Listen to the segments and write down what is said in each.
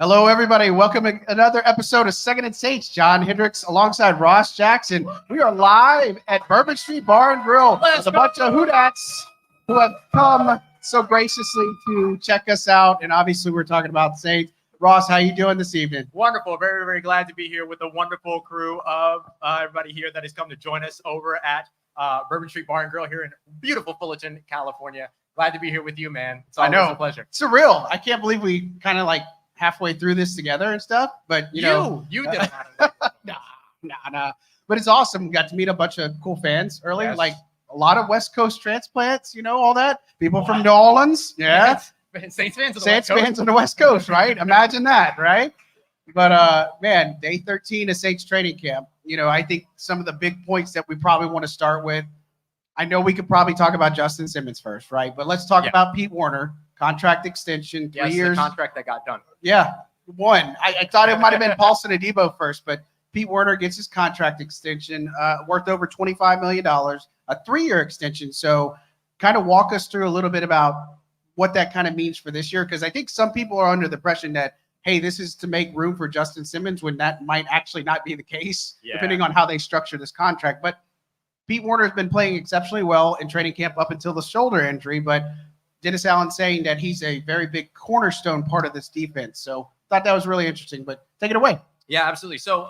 Hello, everybody. Welcome to another episode of Second and Saints. John Hendricks alongside Ross Jackson. We are live at Bourbon Street Bar and Grill with a bunch of Hoodats who have come so graciously to check us out. And obviously, we're talking about Saints. Ross, how you doing this evening? Wonderful. Very, very glad to be here with a wonderful crew of everybody here that has come to join us over at Bourbon Street Bar and Grill here in beautiful Fullerton, California. Glad to be here with you, man. It's always a pleasure. Surreal. I can't believe we kind of like halfway through this together and stuff, but you did nah. But it's awesome. We got to meet a bunch of cool fans earlier, Yes. like a lot of West Coast transplants, all that. People from New Orleans. Yeah. Saints fans On the West Coast, right? Imagine that, right? But man, day 13 of Saints training camp. I think some of the big points that we probably want to start with. I know we could probably talk about Justin Simmons first, right? But let's talk about Pete Werner. Contract extension, 3 years. The contract that got done. Yeah, one. I thought it might have been Paulson Adebo first, but Pete Werner gets his contract extension worth over $25 million, a 3-year extension. So kind of walk us through a little bit about what that kind of means for this year, because I think some people are under the impression that, hey, this is to make room for Justin Simmons when that might actually not be the case, depending on how they structure this contract. But Pete Werner has been playing exceptionally well in training camp up until the shoulder injury, but Dennis Allen saying that he's a very big cornerstone part of this defense. So thought that was really interesting, but take it away. Yeah, absolutely. So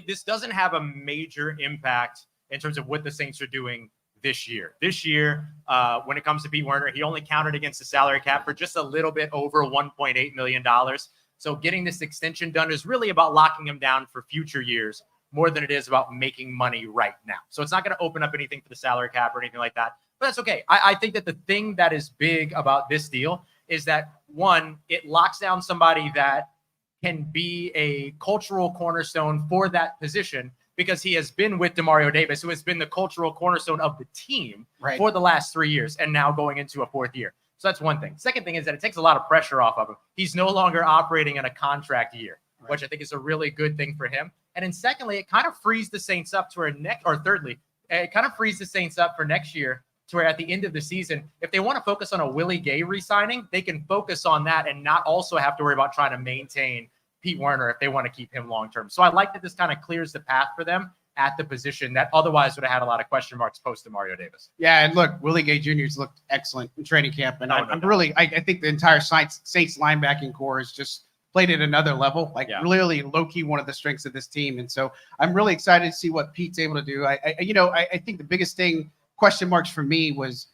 this doesn't have a major impact in terms of what the Saints are doing this year. This year, when it comes to Pete Werner, he only counted against the salary cap for just a little bit over $1.8 million. So getting this extension done is really about locking him down for future years more than it is about making money right now. So it's not going to open up anything for the salary cap or anything like that. But that's okay. I think that the thing that is big about this deal is that, one, it locks down somebody that can be a cultural cornerstone for that position because he has been with Demario Davis, who has been the cultural cornerstone of the team for the last 3 years and now going into a 4th year. So that's one thing. Second thing is that it takes a lot of pressure off of him. He's no longer operating in a contract year, which I think is a really good thing for him. And then secondly, it kind of frees the Saints up to thirdly, it kind of frees the Saints up for next year to where at the end of the season, if they want to focus on a Willie Gay re-signing, they can focus on that and not also have to worry about trying to maintain Pete Werner if they want to keep him long-term. So I like that this kind of clears the path for them at the position that otherwise would have had a lot of question marks post Demario Davis. Yeah, and look, Willie Gay Jr.'s looked excellent in training camp. And I think the entire Saints linebacker core has just played at another level, really low-key one of the strengths of this team. And so I'm really excited to see what Pete's able to do. I think the biggest thing, question marks for me, was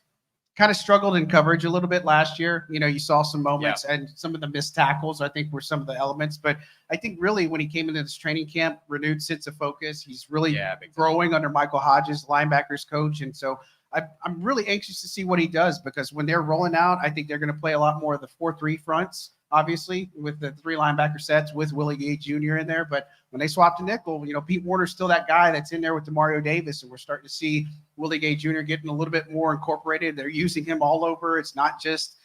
kind of struggled in coverage a little bit last year. You saw some moments and some of the missed tackles, I think, were some of the elements. But I think really when he came into this training camp, renewed sense of focus. He's really growing under Michael Hodges, linebackers coach. And so I'm really anxious to see what he does, because when they're rolling out, I think they're going to play a lot more of the 4-3 fronts, obviously, with the 3 linebacker sets with Willie Gay Jr. in there. But when they swap to nickel, Pete Werner's still that guy that's in there with Demario Davis, and we're starting to see Willie Gay Jr. getting a little bit more incorporated. They're using him all over. It's not just,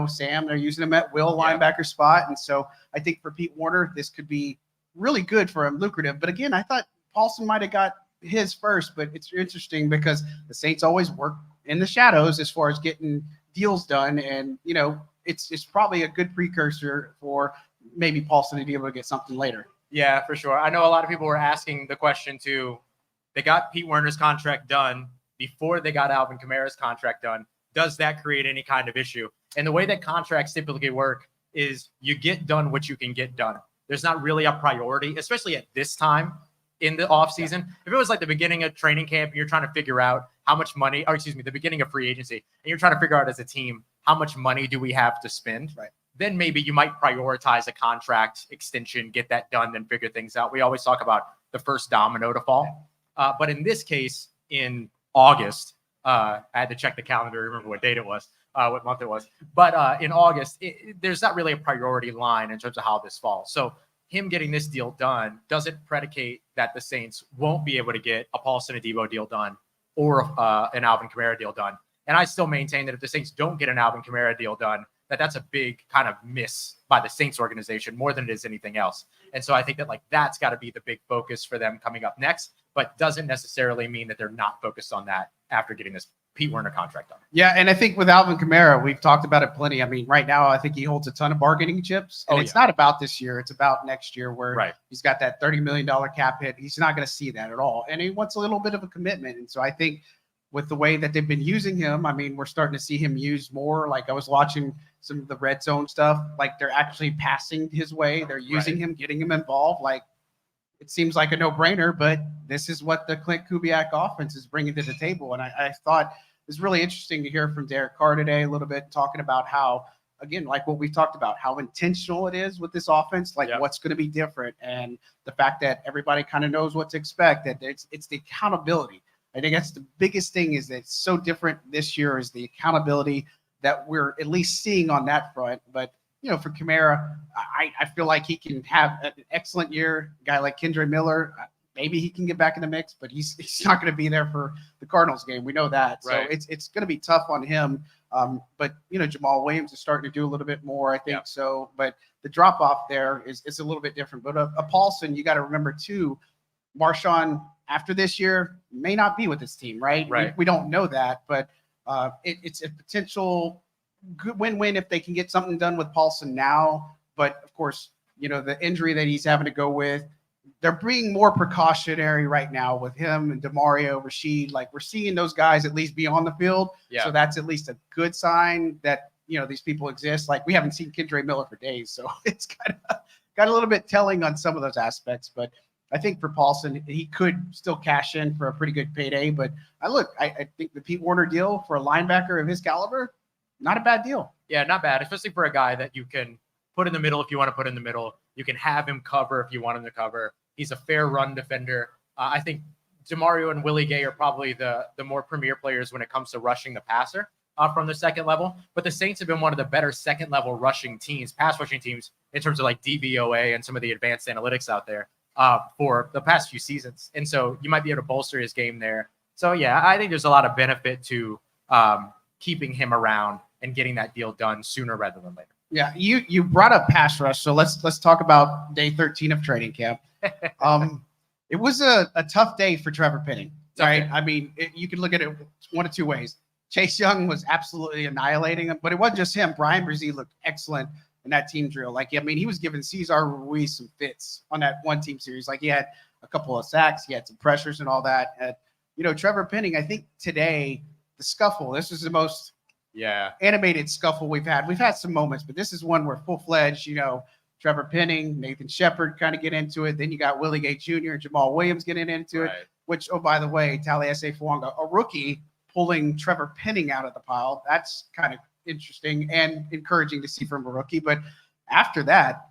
Sam. They're using him at will linebacker spot. And so I think for Pete Werner, this could be really good for him, lucrative. But again, I thought Paulson might have got his first, but it's interesting because the Saints always work in the shadows as far as getting deals done. And, it's probably a good precursor for maybe Paulson to be able to get something later. Yeah, for sure. I know a lot of people were asking the question too. They got Pete Werner's contract done before they got Alvin Kamara's contract done. Does that create any kind of issue? And the way that contracts typically work is you get done what you can get done. There's not really a priority, especially at this time in the offseason. If it was like the beginning of training camp and you're trying to figure out how much money, the beginning of free agency, and you're trying to figure out as a team, how much money do we have to spend? Right. Then maybe you might prioritize a contract extension, get that done, then figure things out. We always talk about the first domino to fall. But in this case, in August, I had to check the calendar, remember what date it was, what month it was. But in August, there's not really a priority line in terms of how this falls. So him getting this deal done doesn't predicate that the Saints won't be able to get a Paulson Adebo deal done or an Alvin Kamara deal done. And I still maintain that if the Saints don't get an Alvin Kamara deal done, that's a big kind of miss by the Saints organization more than it is anything else. And so I think that that's got to be the big focus for them coming up next, but doesn't necessarily mean that they're not focused on that after getting this Pete Werner contract on. Yeah, and I think with Alvin Kamara, we've talked about it plenty. I mean, right now, I think he holds a ton of bargaining chips, and it's not about this year. It's about next year where he's got that $30 million cap hit. He's not going to see that at all, and he wants a little bit of a commitment. And so I think with the way that they've been using him, I mean, we're starting to see him used more. Like I was watching some of the red zone stuff. Like they're actually passing his way. They're using him, getting him involved. Like it seems like a no-brainer, but this is what the Clint Kubiak offense is bringing to the table. And I thought – it's really interesting to hear from Derek Carr today a little bit, talking about how, again, like what we talked about, how intentional it is with this offense, like what's going to be different, and the fact that everybody kind of knows what to expect, that it's the accountability. I think that's the biggest thing, is that it's so different this year, is the accountability that we're at least seeing on that front. But, you know, for Kamara, I feel like he can have an excellent year. A guy like Kendre Miller, maybe he can get back in the mix, but he's not going to be there for the Cardinals game. We know that. So it's going to be tough on him. But, you know, Jamal Williams is starting to do a little bit more, I think so. But the drop-off there is a little bit different. But a Paulson, you got to remember, too, Marshawn, after this year, may not be with this team, right? We don't know that. But it's a potential good win-win if they can get something done with Paulson now. But, of course, you know, the injury that he's having to go with, they're being more precautionary right now with him and DeMario, Rashid. Like, we're seeing those guys at least be on the field. So that's at least a good sign that, you know, these people exist. Like, we haven't seen Kendre Miller for days. So it's kind of got a little bit telling on some of those aspects. But I think for Paulson, he could still cash in for a pretty good payday. But I think the Pete Werner deal for a linebacker of his caliber, not a bad deal. Yeah, not bad, especially for a guy that you can put in the middle if you want to put in the middle. You can have him cover if you want him to cover. He's a fair run defender. I think DeMario and Willie Gay are probably the more premier players when it comes to rushing the passer from the second level. But the Saints have been one of the better second level rushing teams, pass rushing teams, in terms of like DVOA and some of the advanced analytics out there for the past few seasons. And so you might be able to bolster his game there. So, yeah, I think there's a lot of benefit to keeping him around and getting that deal done sooner rather than later. Yeah, you brought up pass rush, so let's talk about day 13 of training camp. It was a tough day for Trevor Penning, right? I mean, you can look at it one of two ways. Chase Young was absolutely annihilating him, but it wasn't just him. Bryan Bresee looked excellent in that team drill. Like, I mean, he was giving Cesar Ruiz some fits on that one team series. Like, he had a couple of sacks, he had some pressures and all that. And, you know, Trevor Penning, I think today, the scuffle, this was the most animated scuffle we've had. We've had some moments, but this is one where full-fledged, you know, Trevor Penning, Nathan Shepard kind of get into it. Then you got Willie Gay Jr. and Jamal Williams getting into it, which, oh, by the way, Taliesin Fuanga, a rookie, pulling Trevor Penning out of the pile. That's kind of interesting and encouraging to see from a rookie. But after that,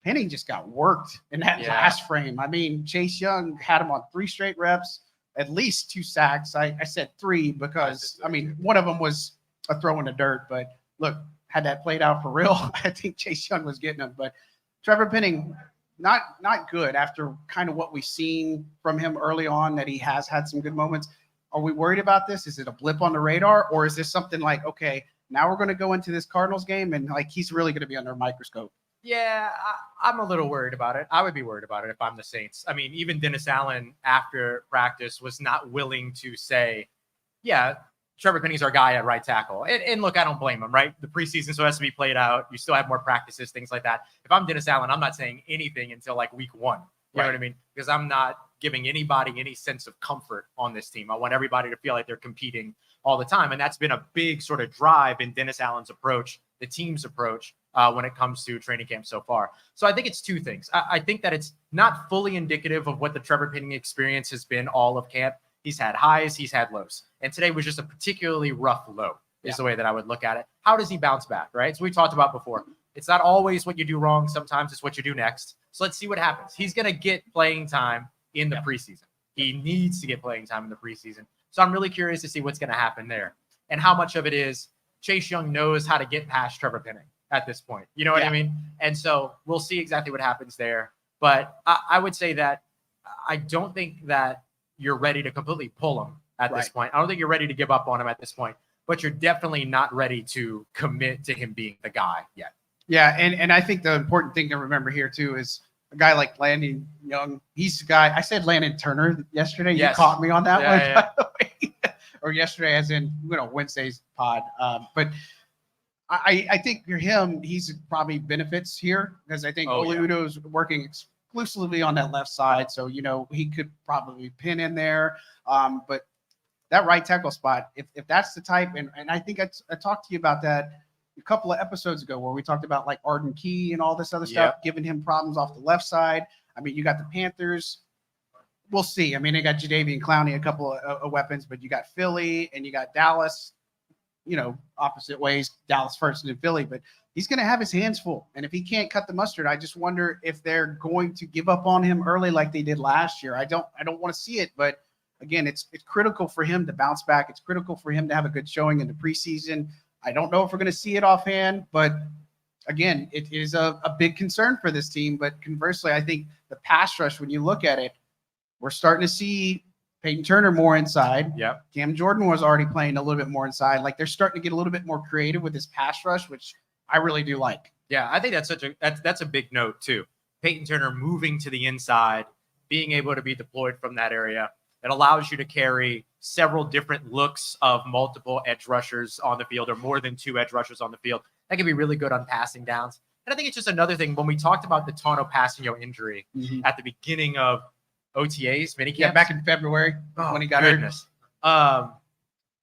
Penning just got worked in that last frame. I mean, Chase Young had him on 3 straight reps, at least 2 sacks. I said 3 because, I mean, one of them was a throw in the dirt. But look, had that played out for real, I think Chase Young was getting him. But Trevor Penning, not good after kind of what we've seen from him early on, that he has had some good moments. Are we worried about this? Is it a blip on the radar? Or is this something like, okay, now we're going to go into this Cardinals game and like he's really going to be under a microscope? Yeah, I'm a little worried about it. I would be worried about it if I'm the Saints. I mean, even Dennis Allen after practice was not willing to say, yeah, Trevor Penning's our guy at right tackle. And look, I don't blame him, right? The preseason still has to be played out. You still have more practices, things like that. If I'm Dennis Allen, I'm not saying anything until like week 1. You know what I mean? Because I'm not giving anybody any sense of comfort on this team. I want everybody to feel like they're competing all the time. And that's been a big sort of drive in Dennis Allen's approach, the team's approach when it comes to training camp so far. So I think it's 2 things. I think that it's not fully indicative of what the Trevor Penning experience has been all of camp. He's had highs, he's had lows. And today was just a particularly rough low is the way that I would look at it. How does he bounce back, right? So we talked about before. It's not always what you do wrong. Sometimes it's what you do next. So let's see what happens. He's going to get playing time in the preseason. He needs to get playing time in the preseason. So I'm really curious to see what's going to happen there and how much of it is Chase Young knows how to get past Trevor Penning at this point. You know what I mean? And so we'll see exactly what happens there. But I would say that I don't think that you're ready to completely pull him at this point. I don't think you're ready to give up on him at this point, but you're definitely not ready to commit to him being the guy yet. Yeah, and I think the important thing to remember here, too, is a guy like Landon Young. He's a guy – I said Landon Turner yesterday. You caught me on that one. or yesterday, as in Wednesday's pod. But I think for him, he's probably benefits here because I think Udo's working exclusively on that left side, so he could probably pin in there. But that right tackle spot, if that's the type, and I think I talked to you about that a couple of episodes ago where we talked about like Arden Key and all this other stuff, giving him problems off the left side. I mean, you got the Panthers. We'll see. I mean, they got Jadeveon Clowney, a couple of weapons, but you got Philly and you got Dallas, opposite ways, Dallas first and then Philly, but he's going to have his hands full. And if he can't cut the mustard, I just wonder if they're going to give up on him early like they did last year. I don't want to see it, but again, it's critical for him to bounce back. It's critical for him to have a good showing in the preseason. I don't know if we're going to see it offhand, but again, it is a big concern for this team. But conversely, I think the pass rush, when you look at it, we're starting to see Payton Turner more inside. Yep. Cam Jordan was already playing a little bit more inside. Like they're starting to get a little bit more creative with this pass rush, which I really do like. Yeah, I think that's a big note too. Payton Turner moving to the inside, being able to be deployed from that area. It allows you to carry several different looks of multiple edge rushers on the field or more than 2 edge rushers on the field. That can be really good on passing downs. And I think it's just another thing when we talked about the Tono Passanio injury at the beginning of OTAs, minicamps. Yeah, back in February when he got hurt.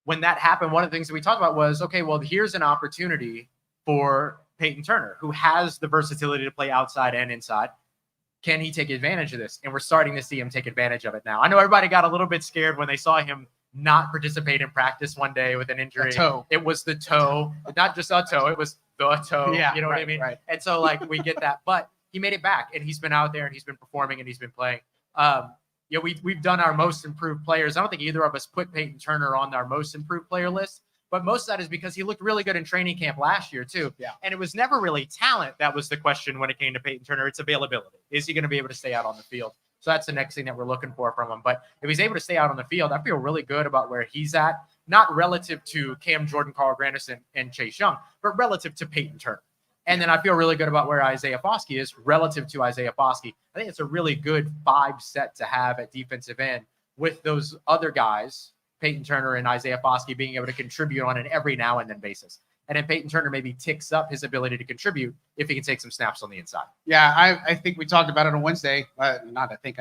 When that happened, one of the things that we talked about was, okay, well, here's an opportunity for Payton Turner, who has the versatility to play outside and inside. Can he take advantage of this? And we're starting to see him take advantage of it now. I know everybody got a little bit scared when they saw him not participate in practice one day with an injury. It was the toe, not just a toe. It was the toe. Yeah, you know what I mean? Right. And so, we get that. But he made it back, and he's been out there, and he's been performing, and he's been playing. We've done our most improved players. I don't think either of us put Payton Turner on our most improved player list, but most of that is because he looked really good in training camp last year too. Yeah. And it was never really talent that was the question when it came to Payton Turner. It's availability. Is he going to be able to stay out on the field? So that's the next thing that we're looking for from him. But if he's able to stay out on the field, I feel really good about where he's at, not relative to Cam Jordan, Carl Granderson, and Chase Young, but relative to Payton Turner. And then I feel really good about where Isaiah Foskey is relative to Isaiah Foskey. I think it's a really good 5 set to have at defensive end with those other guys, Payton Turner and Isaiah Foskey, being able to contribute on an every now and then basis. And then Payton Turner maybe ticks up his ability to contribute if he can take some snaps on the inside. Yeah, I think we talked about it on Wednesday. I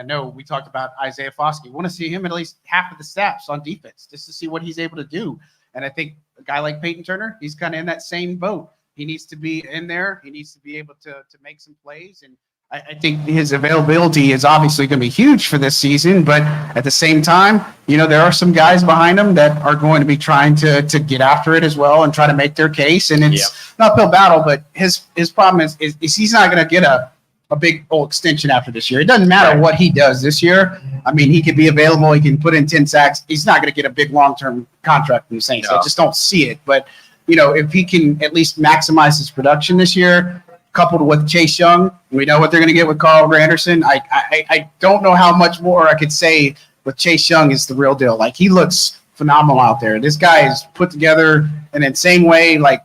know we talked about Isaiah Foskey. Want to see him at least half of the snaps on defense just to see what he's able to do. And I think a guy like Payton Turner, he's kind of in that same boat. He needs to be in there. He needs to be able to make some plays. And I think his availability is obviously going to be huge for this season. But at the same time, there are some guys behind him that are going to be trying to get after it as well and try to make their case. And it's an uphill battle, but his problem is he's not going to get a big old extension after this year. It doesn't matter what he does this year. I mean, he could be available. He can put in 10 sacks. He's not going to get a big long-term contract from the Saints. I just don't see it. But if he can at least maximize his production this year, coupled with Chase Young, we know what they're going to get with Carl Granderson. I don't know how much more I could say, but Chase Young is the real deal. Like, he looks phenomenal out there. This guy is put together in an insane way, like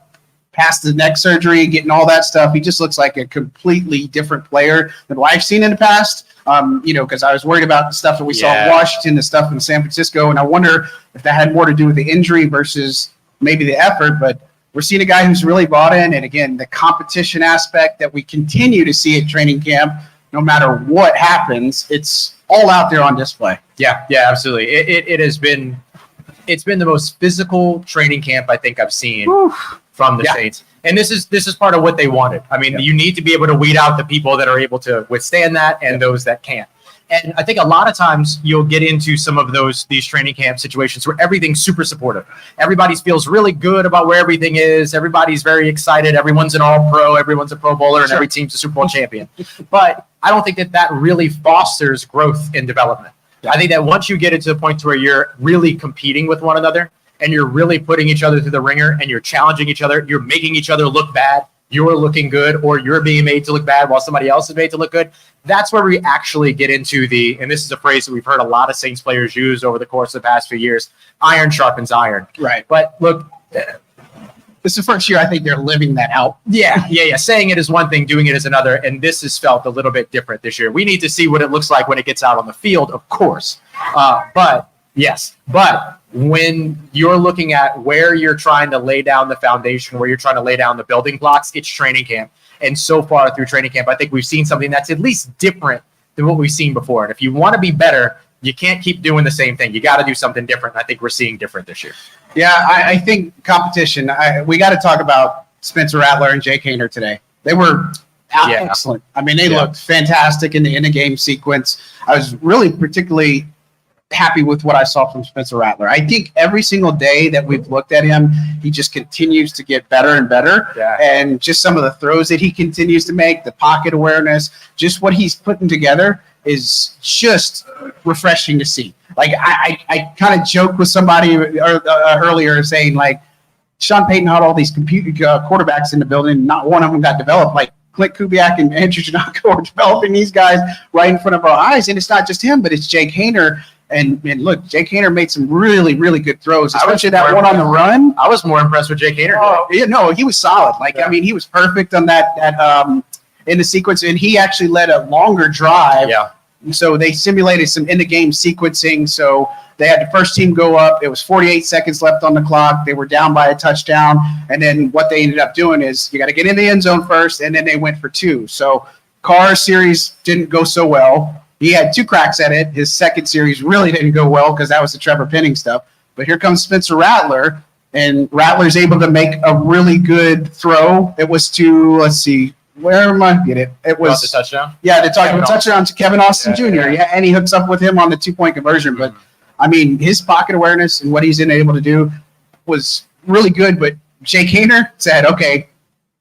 past the neck surgery, getting all that stuff. He just looks like a completely different player than what I've seen in the past. Because I was worried about the stuff that we saw in Washington, the stuff in San Francisco, and I wonder if that had more to do with the injury versus maybe the effort. But we're seeing a guy who's really bought in. And again, the competition aspect that we continue to see at training camp, no matter what happens, it's all out there on display. Yeah, absolutely. It's been the most physical training camp I think I've seen from the Saints. And this is part of what they wanted. I mean, you need to be able to weed out the people that are able to withstand that and those that can't. And I think a lot of times you'll get into some of these training camp situations where everything's super supportive. Everybody feels really good about where everything is. Everybody's very excited. Everyone's an all-pro. Everyone's a Pro Bowler, and every team's a Super Bowl champion. But I don't think that really fosters growth and development. I think that once you get into the point to where you're really competing with one another and you're really putting each other through the ringer and you're challenging each other, you're making each other look bad, you're looking good, or you're being made to look bad while somebody else is made to look good. That's where we actually get into and this is a phrase that we've heard a lot of Saints players use over the course of the past few years, iron sharpens iron. Right. But look, this is the first year I think they're living that out. Yeah. Saying it is one thing, doing it is another, and this has felt a little bit different this year. We need to see what it looks like when it gets out on the field, of course. But when you're looking at where you're trying to lay down the foundation, where you're trying to lay down the building blocks, it's training camp. And so far through training camp, I think we've seen something that's at least different than what we've seen before. And if you want to be better, you can't keep doing the same thing. You got to do something different. I think we're seeing different this year. Yeah, I think competition. We got to talk about Spencer Rattler and Jake Haener today. They were excellent. I mean, they looked fantastic in the game sequence. I was really particularly happy with what I saw from Spencer Rattler. I think every single day that we've looked at him, he just continues to get better and better. Yeah. And just some of the throws that he continues to make, the pocket awareness, just what he's putting together is just refreshing to see. Like I kind of joked with somebody earlier saying like Sean Payton had all these quarterbacks in the building, not one of them got developed. Like Clint Kubiak and Andrew Janako are developing these guys right in front of our eyes, and it's not just him, but it's Jake Haener. And look, Jake Haener made some really, really good throws, especially that one on the run. I was more impressed with Jake Haener. Oh, yeah, no, he was solid. Like, I mean, he was perfect on that in the sequence, and he actually led a longer drive. Yeah. So they simulated some in-the-game sequencing. So they had the first team go up. It was 48 seconds left on the clock. They were down by a touchdown. And then what they ended up doing is you got to get in the end zone first, and then they went for two. So Carr's series didn't go so well. He had 2 cracks at it. His second series really didn't go well because that was the Trevor Penning stuff. But here comes Spencer Rattler, and Rattler's able to make a really good throw. It was to, let's see, where am I? Get it? It was the touchdown. Yeah, they're talking about touchdown to Kevin Austin Jr. Yeah, and he hooks up with him on the 2-point conversion. But I mean, his pocket awareness and what he's been able to do was really good. But Jake Haener said, "Okay,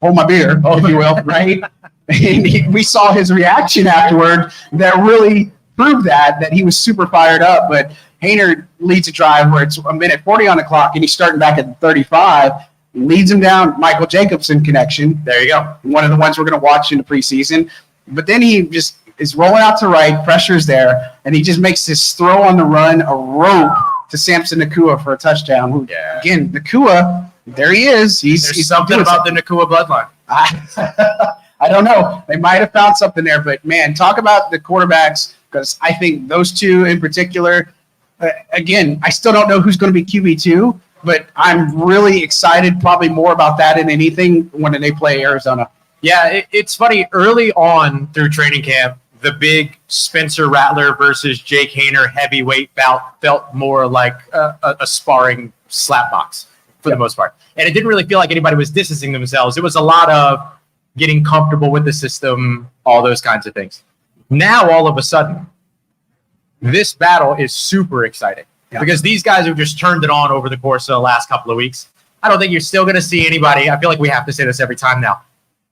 hold my beer, if you will," right? And we saw his reaction afterward that really proved that he was super fired up. But Haener leads a drive where it's a minute 40 on the clock, and he's starting back at 35. Leads him down, Michael Jacobson connection. There you go. One of the ones we're going to watch in the preseason. But then he just is rolling out to right, pressure's there, and he just makes this throw on the run, a rope to Samson Nacua for a touchdown. Yeah. Again, Nacua, there he is. He's something about the Nacua bloodline. I don't know. They might have found something there, but man, talk about the quarterbacks, because I think those two in particular, again, I still don't know who's going to be QB2, but I'm really excited probably more about that than anything when they play Arizona. Yeah, it's funny. Early on through training camp, the big Spencer Rattler versus Jake Haener heavyweight bout felt more like a sparring slap box for the most part. And it didn't really feel like anybody was distancing themselves. It was a lot of getting comfortable with the system, all those kinds of things. Now, all of a sudden, this battle is super exciting because these guys have just turned it on over the course of the last couple of weeks. I don't think you're still going to see anybody. I feel like we have to say this every time now.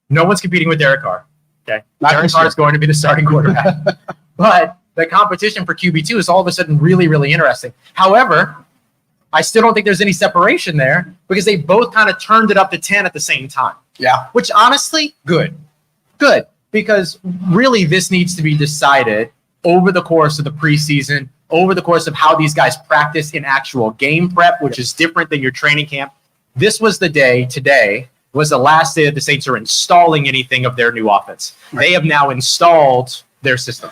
No one's competing with Derek Carr. Okay, Derek Carr is going to be the starting quarterback. But the competition for QB2 is all of a sudden really, really interesting. However, I still don't think there's any separation there because they both kind of turned it up to 10 at the same time. Yeah. Which honestly, good. Good. Because really this needs to be decided over the course of the preseason, over the course of how these guys practice in actual game prep, which is different than your training camp. This was the day, today was the last day that the Saints are installing anything of their new offense. Right. They have now installed their system.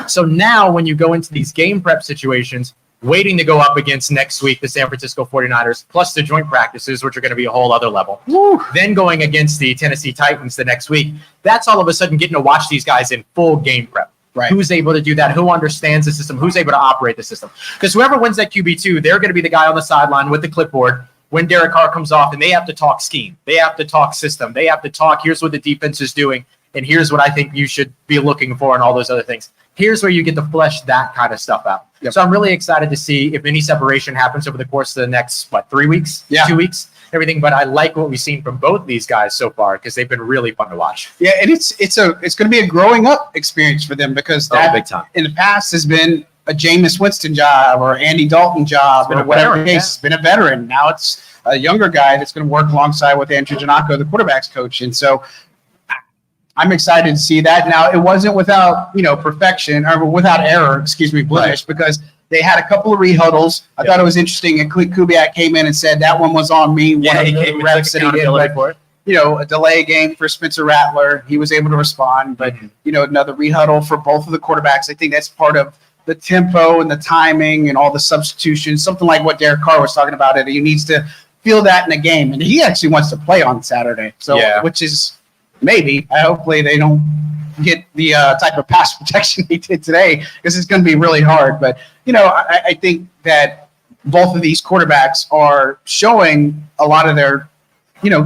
So now when you go into these game prep situations, waiting to go up against next week the San Francisco 49ers, plus the joint practices, which are going to be a whole other level. Woo. Then going against the Tennessee Titans the next week, that's all of a sudden getting to watch these guys in full game prep. Right. Who's able to do that? Who understands the system? Who's able to operate the system? Because whoever wins that QB2, they're going to be the guy on the sideline with the clipboard when Derek Carr comes off, and they have to talk scheme. They have to talk system. They have to talk, here's what the defense is doing, and here's what I think you should be looking for and all those other things. Here's where you get to flesh that kind of stuff out. Yep. So I'm really excited to see if any separation happens over the course of the next, 3 weeks, 2 weeks, everything. But I like what we've seen from both these guys so far because they've been really fun to watch. Yeah, and it's going to be a growing up experience for them because that big time in the past has been a Jameis Winston job or Andy Dalton job or whatever the case. It's been a veteran. Now it's a younger guy that's going to work alongside with Andrew Janako, the quarterback's coach. And so I'm excited to see that. Now, it wasn't without, perfection or without error, blemish, because they had a couple of rehuddles. I thought it was interesting. And Clint Kubiak came in and said that one was on me. One of the reps that he did. But, a delay game for Spencer Rattler. He was able to respond. But, another rehuddle for both of the quarterbacks. I think that's part of the tempo and the timing and all the substitutions, something like what Derek Carr was talking about. He needs to feel that in a game, and he actually wants to play on Saturday. So, which is maybe, hopefully they don't get the type of pass protection he did today, because it's going to be really hard. But, I think that both of these quarterbacks are showing a lot of their,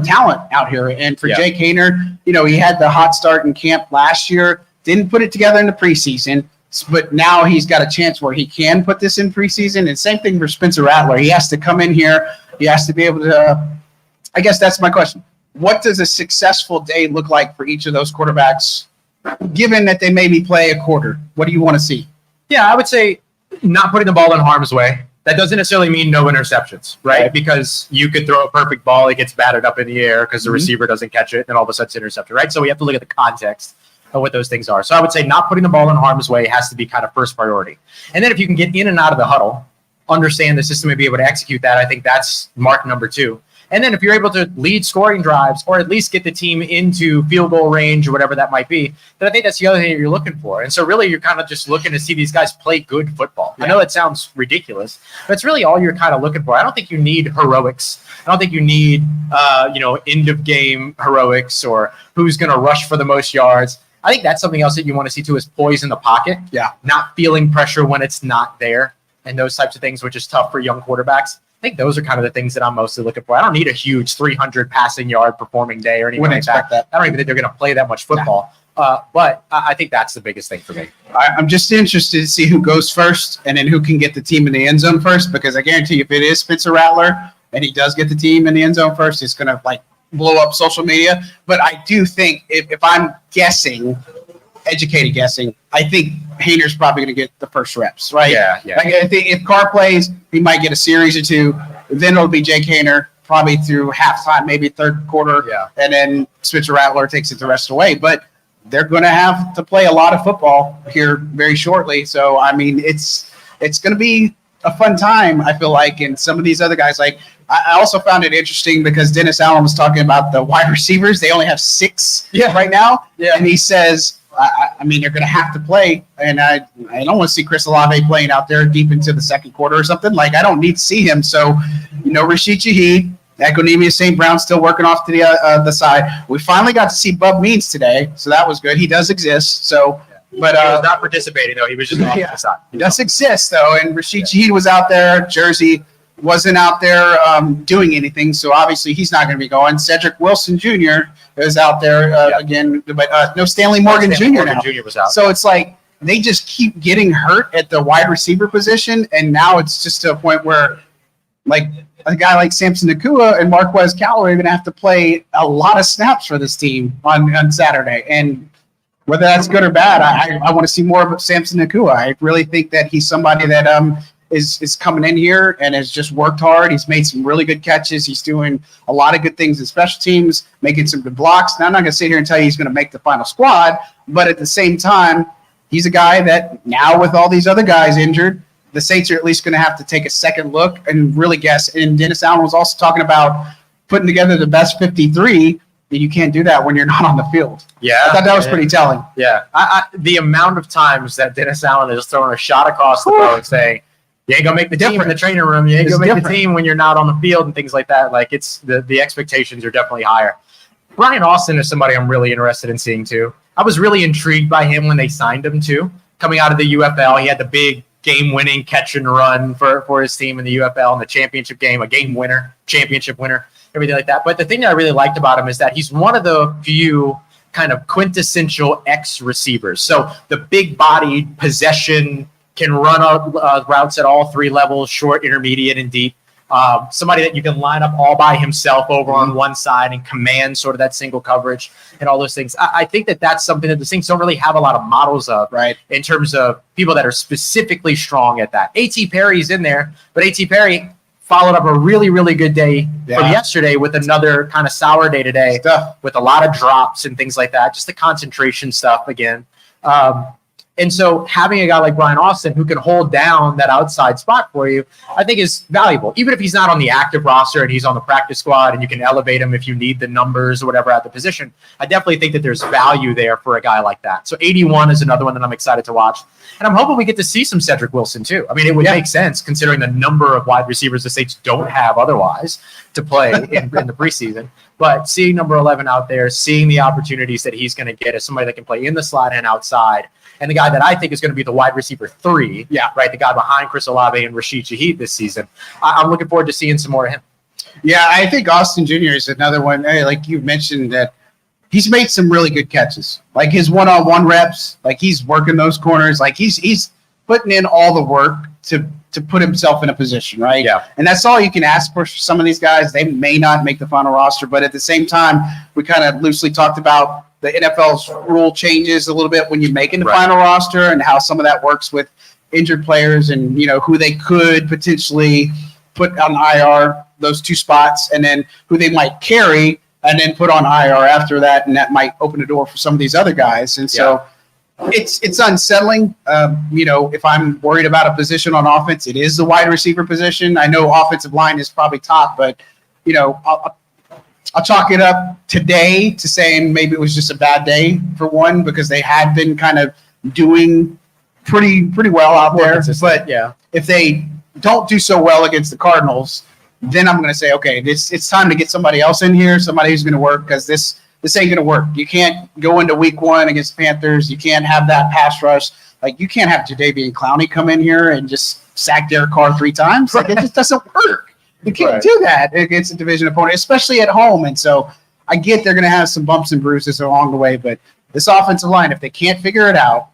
talent out here. And for Jake Haener, he had the hot start in camp last year, didn't put it together in the preseason, but now he's got a chance where he can put this in preseason. And same thing for Spencer Rattler. He has to come in here. He has to be able to, I guess that's my question. What does a successful day look like for each of those quarterbacks, given that they maybe play a quarter? What do you want to see? Yeah, I would say not putting the ball in harm's way. That doesn't necessarily mean no interceptions, right? Because you could throw a perfect ball, it gets batted up in the air because the receiver doesn't catch it, and all of a sudden it's intercepted, right? So we have to look at the context of what those things are. So I would say not putting the ball in harm's way has to be kind of first priority. And then if you can get in and out of the huddle, understand the system and be able to execute that, I think that's mark number 2. And then if you're able to lead scoring drives or at least get the team into field goal range or whatever that might be, then I think that's the other thing that you're looking for. And so really you're kind of just looking to see these guys play good football. I know it sounds ridiculous, but it's really all you're kind of looking for. I don't think you need heroics. I don't think you need, end of game heroics or who's going to rush for the most yards. I think that's something else that you want to see too, is poise in the pocket. Not feeling pressure when it's not there and those types of things, which is tough for young quarterbacks. I think those are kind of the things that I'm mostly looking for. I don't need a huge 300 passing yard performing day or anything like that. I don't even think they're going to play that much football. But I think that's the biggest thing for me. I'm just interested to see who goes first and then who can get the team in the end zone first, because I guarantee you if it is Spencer Rattler and he does get the team in the end zone first, it's going to blow up social media. But I do think if I'm guessing, educated guessing, I think Haener's probably going to get the first reps, right? Yeah. I think if Carr plays, he might get a series or two. Then it'll be Jake Haener probably through halftime, maybe third quarter, and then Spencer Rattler takes it the rest of the way. But they're going to have to play a lot of football here very shortly. So, I mean, it's going to be a fun time, I feel like. And some of these other guys, I also found it interesting because Dennis Allen was talking about the wide receivers. They only have 6 right now. And he says, I mean, they're going to have to play, and I don't want to see Chris Olave playing out there deep into the second quarter or something. I don't need to see him. So, Rashid Shaheed, Equinemius St. Brown still working off to the side. We finally got to see Bub Means today, so that was good. He does exist. So, but he was not participating though. He was just off the side. He does exist though, and Rashid Shaheed was out there. Jersey wasn't out there doing anything, so obviously he's not going to be going. Cedric Wilson Jr. is out there again, but no Stanley Morgan Jr. now. Jr. was out. So it's they just keep getting hurt at the wide receiver position, and now it's just to a point where, a guy like Samson Nakua and Marquez Callaway are going to have to play a lot of snaps for this team on Saturday. And whether that's good or bad, I want to see more of Samson Nakua. I really think that he's somebody that is coming in here and has just worked hard. He's made some really good catches. He's doing a lot of good things in special teams, making some good blocks. Now, I'm not going to sit here and tell you he's going to make the final squad, but at the same time, he's a guy that now with all these other guys injured, the Saints are at least going to have to take a second look and really guess. And Dennis Allen was also talking about putting together the best 53, and you can't do that when you're not on the field. Yeah. I thought that was pretty telling. Yeah. The amount of times that Dennis Allen is throwing a shot across the bow and saying, you ain't going to make the team in the training room. You ain't going to make the team when you're not on the field and things like that. It's the expectations are definitely higher. Brian Austin is somebody I'm really interested in seeing too. I was really intrigued by him when they signed him too. Coming out of the UFL, he had the big game-winning catch and run for his team in the UFL in the championship game, a game winner, championship winner, everything like that. But the thing that I really liked about him is that he's one of the few kind of quintessential X receivers. So the big-bodied possession can run routes at all 3 levels, short, intermediate, and deep. Somebody that you can line up all by himself over on one side and command sort of that single coverage and all those things. I think that that's something that the Saints don't really have a lot of models of, right, in terms of people that are specifically strong at that. A.T. Perry's in there, but A.T. Perry followed up a really, really good day from yesterday with another kind of sour day today with a lot of drops and things like that, just the concentration stuff again. And so having a guy like Brian Austin who can hold down that outside spot for you, I think is valuable. Even if he's not on the active roster and he's on the practice squad and you can elevate him if you need the numbers or whatever at the position, I definitely think that there's value there for a guy like that. So 81 is another one that I'm excited to watch. And I'm hoping we get to see some Cedric Wilson too. I mean, it would make sense considering the number of wide receivers the Saints don't have otherwise to play in the preseason. But seeing number 11 out there, seeing the opportunities that he's going to get as somebody that can play in the slot and outside, and the guy that I think is going to be the wide receiver 3, right, the guy behind Chris Olave and Rashid Shaheed this season, I'm looking forward to seeing some more of him. Yeah, I think Austin Jr. is another one. Hey, like you mentioned, that he's made some really good catches. Like his one-on-one reps, like he's working those corners, like he's putting in all the work to put himself in a position, right? Yeah. And that's all you can ask for some of these guys. They may not make the final roster, but at the same time, we kind of loosely talked about the NFL's rule changes a little bit when you make the final roster and how some of that works with injured players and, you know, who they could potentially put on IR, those 2 spots, and then who they might carry and then put on IR after that. And that might open the door for some of these other guys. And so it's unsettling. You know, if I'm worried about a position on offense, it is the wide receiver position. I know offensive line is probably top, but, you know, I'll chalk it up today to saying maybe it was just a bad day for one, because they had been kind of doing pretty well out there. But if they don't do so well against the Cardinals, then I'm going to say, okay, it's time to get somebody else in here, somebody who's going to work, because this ain't going to work. You can't go into week 1 against the Panthers. You can't have that pass rush. Like, you can't have Jadeveon Clowney come in here and just sack Derek Carr 3 times. Like, it just doesn't work. You can't do that against a division opponent, especially at home. And so I get they're going to have some bumps and bruises along the way, but this offensive line, if they can't figure it out,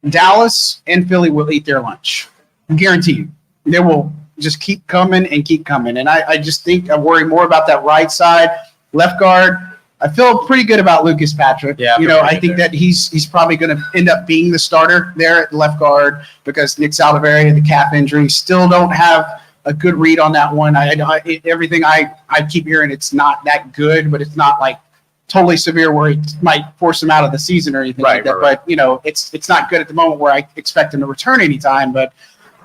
Dallas and Philly will eat their lunch. I guarantee you. They will just keep coming and keep coming. And I just think I worry more about that right side. Left guard, I feel pretty good about Lucas Patrick. Yeah, you know, I think that he's probably going to end up being the starter there at left guard, because Nick Saldivari and the calf injury still don't have a good read on that one. Everything I keep hearing, it's not that good, but it's not like totally severe where it might force him out of the season or anything like that. But, you know, it's not good at the moment where I expect him to return anytime. But,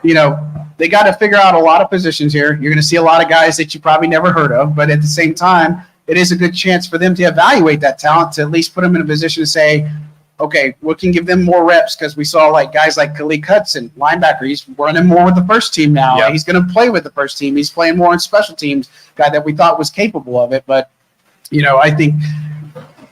you know, they got to figure out a lot of positions here. You're going to see a lot of guys that you probably never heard of, but at the same time, it is a good chance for them to evaluate that talent, to at least put them in a position to say, okay, we can give them more reps, because we saw like guys like Khalid Hudson, linebacker. He's running more with the first team now. Yep. He's going to play with the first team. He's playing more on special teams, guy that we thought was capable of it. But, you know, I think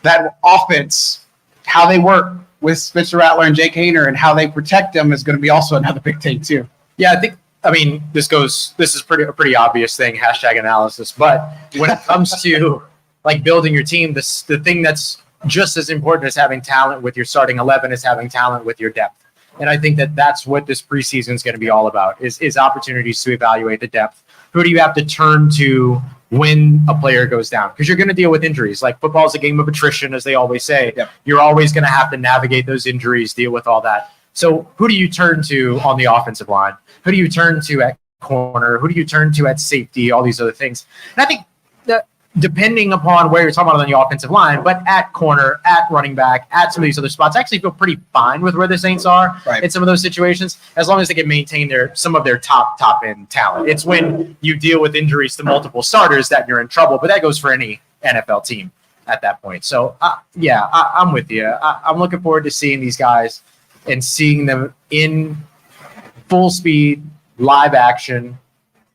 that offense, how they work with Spencer Rattler and Jake Haener and how they protect them is going to be also another big thing too. Yeah, I mean, this is a pretty obvious thing, hashtag analysis. But when it comes to like building your team, the thing that's just as important as having talent with your starting 11 is having talent with your depth. And I think that that's what this preseason is going to be all about, is opportunities to evaluate the depth. Who do you have to turn to when a player goes down? Because you're going to deal with injuries. Like, football is a game of attrition, as they always say. Yep. You're always going to have to navigate those injuries, deal with all that. So who do you turn to on the offensive line? Who do you turn to at corner? Who do you turn to at safety? All these other things. And I think that depending upon where you're talking about on the offensive line, but at corner, at running back, at some of these other spots, I actually feel pretty fine with where the Saints are in some of those situations, as long as they can maintain some of their top end talent. It's when you deal with injuries to multiple starters that you're in trouble, but that goes for any NFL team at that point. So, I'm with you. I'm looking forward to seeing these guys and seeing them in full speed, live action,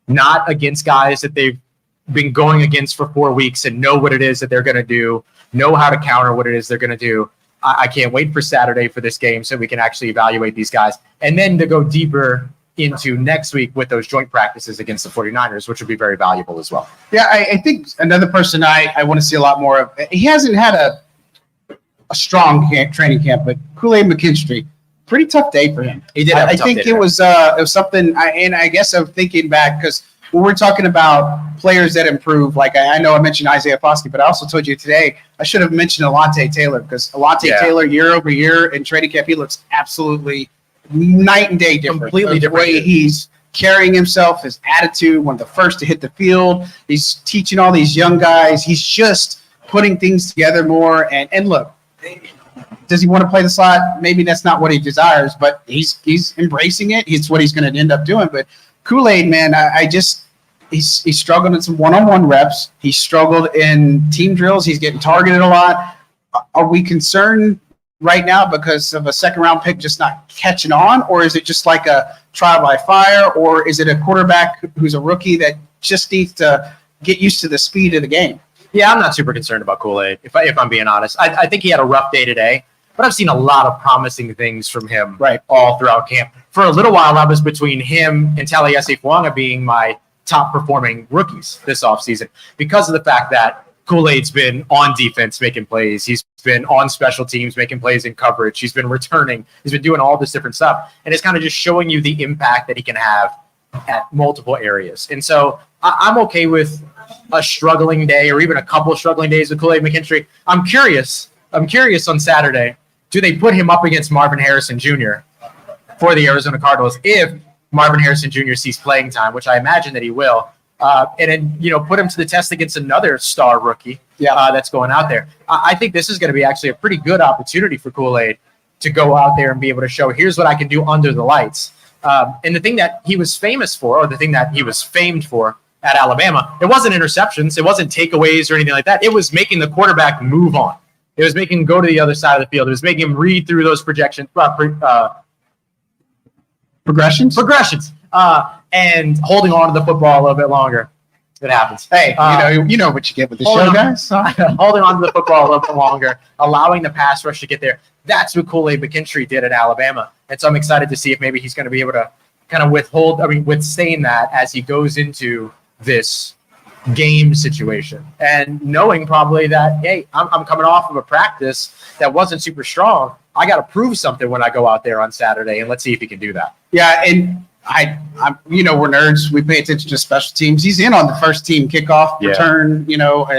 not against guys that they've been going against for 4 weeks and know what it is that they're going to do, know how to counter what it is they're going to do. I can't wait for Saturday for this game so we can actually evaluate these guys. And then to go deeper into next week with those joint practices against the 49ers, which would be very valuable as well. Yeah, I think another person I want to see a lot more of, he hasn't had a strong training camp, but Kool-Aid McKinstry, pretty tough day for him. He did have a tough day. It was something, and I guess I'm thinking back, because when we're talking about players that improve, like I know I mentioned Isaiah Foskey, but I also told you today I should have mentioned Alante Taylor, because Alante Taylor, year over year in training camp, he looks absolutely night and day different. Completely different. The way he's carrying himself, his attitude, one of the first to hit the field. He's teaching all these young guys. He's just putting things together more. And look, does he want to play the slot? Maybe that's not what he desires, but he's embracing it. It's what he's going to end up doing. But Kool-Aid, man, he's struggled in some one-on-one reps. He struggled in team drills. He's getting targeted a lot. Are we concerned right now because of a second-round pick just not catching on, or is it just like a trial by fire, or is it a quarterback who's a rookie that just needs to get used to the speed of the game? Yeah, I'm not super concerned about Kool-Aid, if I'm being honest. I think he had a rough day today, but I've seen a lot of promising things from him all throughout camp. For a little while, I was between him and Taliesin Fuanga being my top-performing rookies this offseason because of the fact that Kool-Aid's been on defense making plays. He's been on special teams making plays in coverage. He's been returning. He's been doing all this different stuff. And it's kind of just showing you the impact that he can have at multiple areas. And so I'm okay with a struggling day or even a couple of struggling days with Kool-Aid McKinstry. I'm curious on Saturday, do they put him up against Marvin Harrison Jr. for the Arizona Cardinals if Marvin Harrison Jr. sees playing time, which I imagine that he will, and then, put him to the test against another star rookie that's going out there. I think this is going to be actually a pretty good opportunity for Kool-Aid to go out there and be able to show, here's what I can do under the lights. And the thing that he was famous for, or the thing that he was famed for at Alabama, it wasn't interceptions, it wasn't takeaways or anything like that. It was making the quarterback move on. It was making him go to the other side of the field. It was making him read through those progressions, and holding on to the football a little bit longer. It happens. Hey, you know what you get with the show, guys. Holding on to the football a little bit longer, allowing the pass rush to get there. That's what Kool-Aid McKinstry did at Alabama. And so I'm excited to see if maybe he's going to be able to kind of withstand that as he goes into this game situation. And knowing probably that, hey, I'm coming off of a practice that wasn't super strong. I got to prove something when I go out there on Saturday, and let's see if he can do that. Yeah, and I'm we're nerds. We pay attention to special teams. He's in on the first team kickoff return,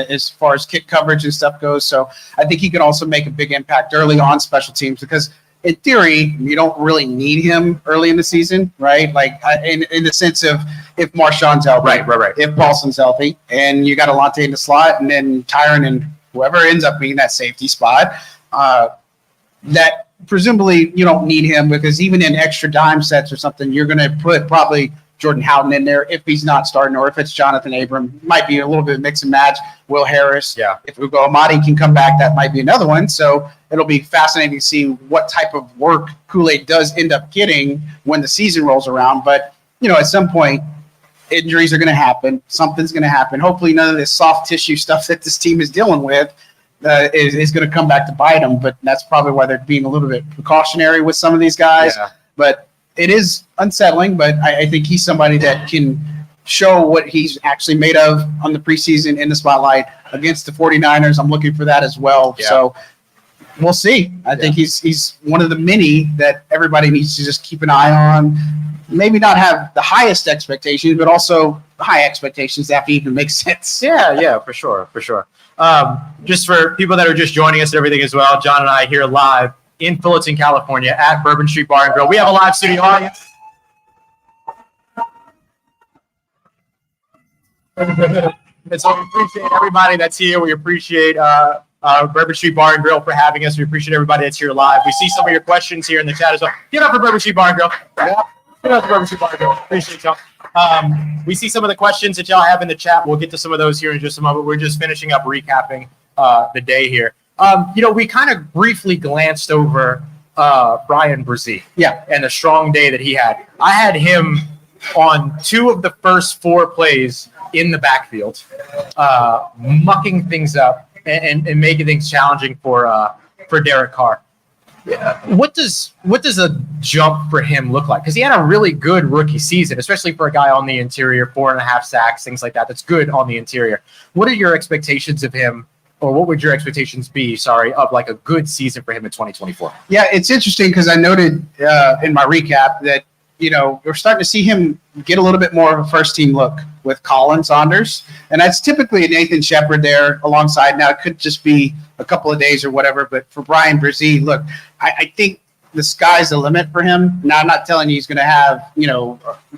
as far as kick coverage and stuff goes. So I think he can also make a big impact early on special teams because in theory, you don't really need him early in the season, right? Like in the sense of if Marshawn's healthy, right. If Paulson's healthy, and you got Alante in the slot, and then Tyron and whoever ends up being that safety spot, that presumably you don't need him because even in extra dime sets or something, you're going to put probably Jordan Howden in there if he's not starting, or if it's Jonathan Abram, might be a little bit of mix and match. Will Harris, if Ugo Amadi can come back, that might be another one. So it'll be fascinating to see what type of work Kool-Aid does end up getting when the season rolls around. But at some point, injuries are going to happen. Something's going to happen. Hopefully, none of this soft tissue stuff that this team is dealing with is going to come back to bite them. But that's probably why they're being a little bit precautionary with some of these guys. Yeah. But it is unsettling, but I think he's somebody that can show what he's actually made of on the preseason in the spotlight against the 49ers. I'm looking for that as well. Yeah. So we'll see. I think he's one of the many that everybody needs to just keep an eye on. Maybe not have the highest expectations, but also high expectations that even makes sense. Yeah, for sure. Just for people that are just joining us and everything as well, John and I here live in Fullerton, California at Bourbon Street Bar and Grill. We have a live studio audience. And so we appreciate everybody that's here. We appreciate Bourbon Street Bar and Grill for having us. We appreciate everybody that's here live. We see some of your questions here in the chat as well. Get up for Bourbon Street Bar and Grill. Get up for Bourbon Street Bar and Grill. Appreciate y'all. We see some of the questions that y'all have in the chat. We'll get to some of those here in just a moment. We're just finishing up recapping the day here. We kind of briefly glanced over Bryan Bresee, and the strong day that he had. I had him on 2 of the first 4 plays in the backfield, mucking things up and making things challenging for Derek Carr. What does a jump for him look like? Because he had a really good rookie season, especially for a guy on the interior, 4.5 sacks, things like that. That's good on the interior. What are your expectations of him? Or what would your expectations be, of like a good season for him in 2024? Yeah, it's interesting because I noted in my recap that, we're starting to see him get a little bit more of a first-team look with Colin Saunders. And that's typically Nathan Shepard there alongside. Now, it could just be a couple of days or whatever. But for Bryan Bresee, look, I think the sky's the limit for him. Now, I'm not telling you he's going to have,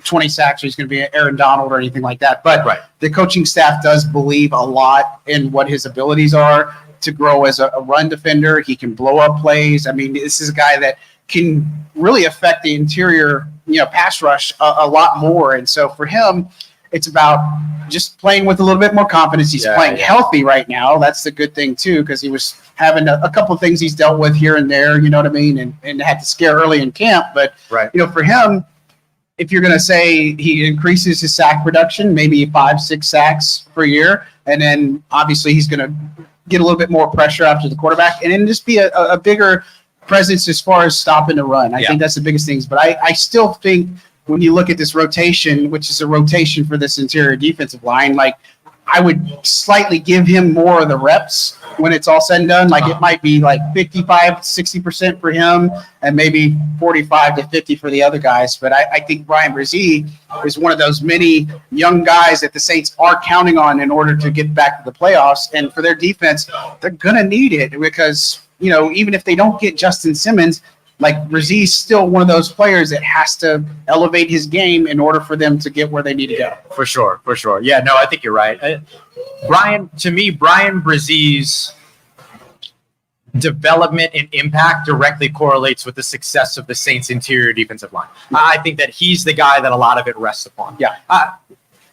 20 sacks or he's going to be Aaron Donald or anything like that. But the coaching staff does believe a lot in what his abilities are to grow as a run defender. He can blow up plays. I mean, this is a guy that can really affect the interior, pass rush a lot more. And so for him, it's about just playing with a little bit more confidence. He's playing healthy right now. That's the good thing too, because he was having a couple of things he's dealt with here and there, you know what I mean, and had to scare early in camp. But for him, if you're going to say he increases his sack production, maybe 5-6 sacks per year, and then obviously he's going to get a little bit more pressure after the quarterback, and then just be a bigger presence as far as stopping the run. I think that's the biggest things. But I still think when you look at this rotation, which is a rotation for this interior defensive line, like I would slightly give him more of the reps when it's all said and done. Like it might be like 55-60% for him and maybe 45-50 for the other guys. But I think Bryan Bresee is one of those many young guys that the Saints are counting on in order to get back to the playoffs. And for their defense, they're going to need it because, even if they don't get Justin Simmons, like Bresee's still one of those players that has to elevate his game in order for them to get where they need to go. For sure. Yeah, no, I think you're right. Bryan Bresee's development and impact directly correlates with the success of the Saints' interior defensive line. I think that he's the guy that a lot of it rests upon. Yeah.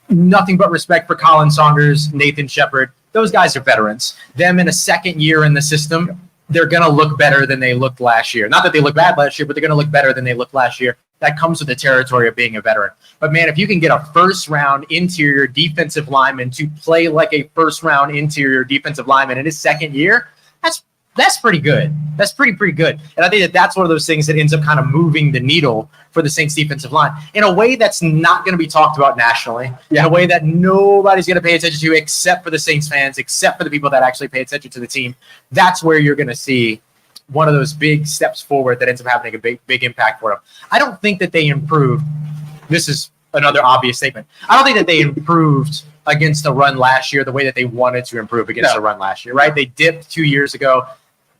Nothing but respect for Colin Saunders, Nathan Shepard. Those guys are veterans. Them in a second year in the system, they're going to look better than they looked last year. Not that they looked bad last year, but they're going to look better than they looked last year. That comes with the territory of being a veteran. But, man, if you can get a first-round interior defensive lineman to play like a first-round interior defensive lineman in his second year, that's pretty good. That's pretty good. And I think that's one of those things that ends up kind of moving the needle for the Saints defensive line in a way that's not going to be talked about nationally, in a way that nobody's going to pay attention to except for the Saints fans, except for the people that actually pay attention to the team. That's where you're going to see one of those big steps forward that ends up having a big impact for them. I don't think that they improved. This is another obvious statement. I don't think that they improved against the run last year the way that they wanted to improve against the run last year, right? They dipped 2 years ago,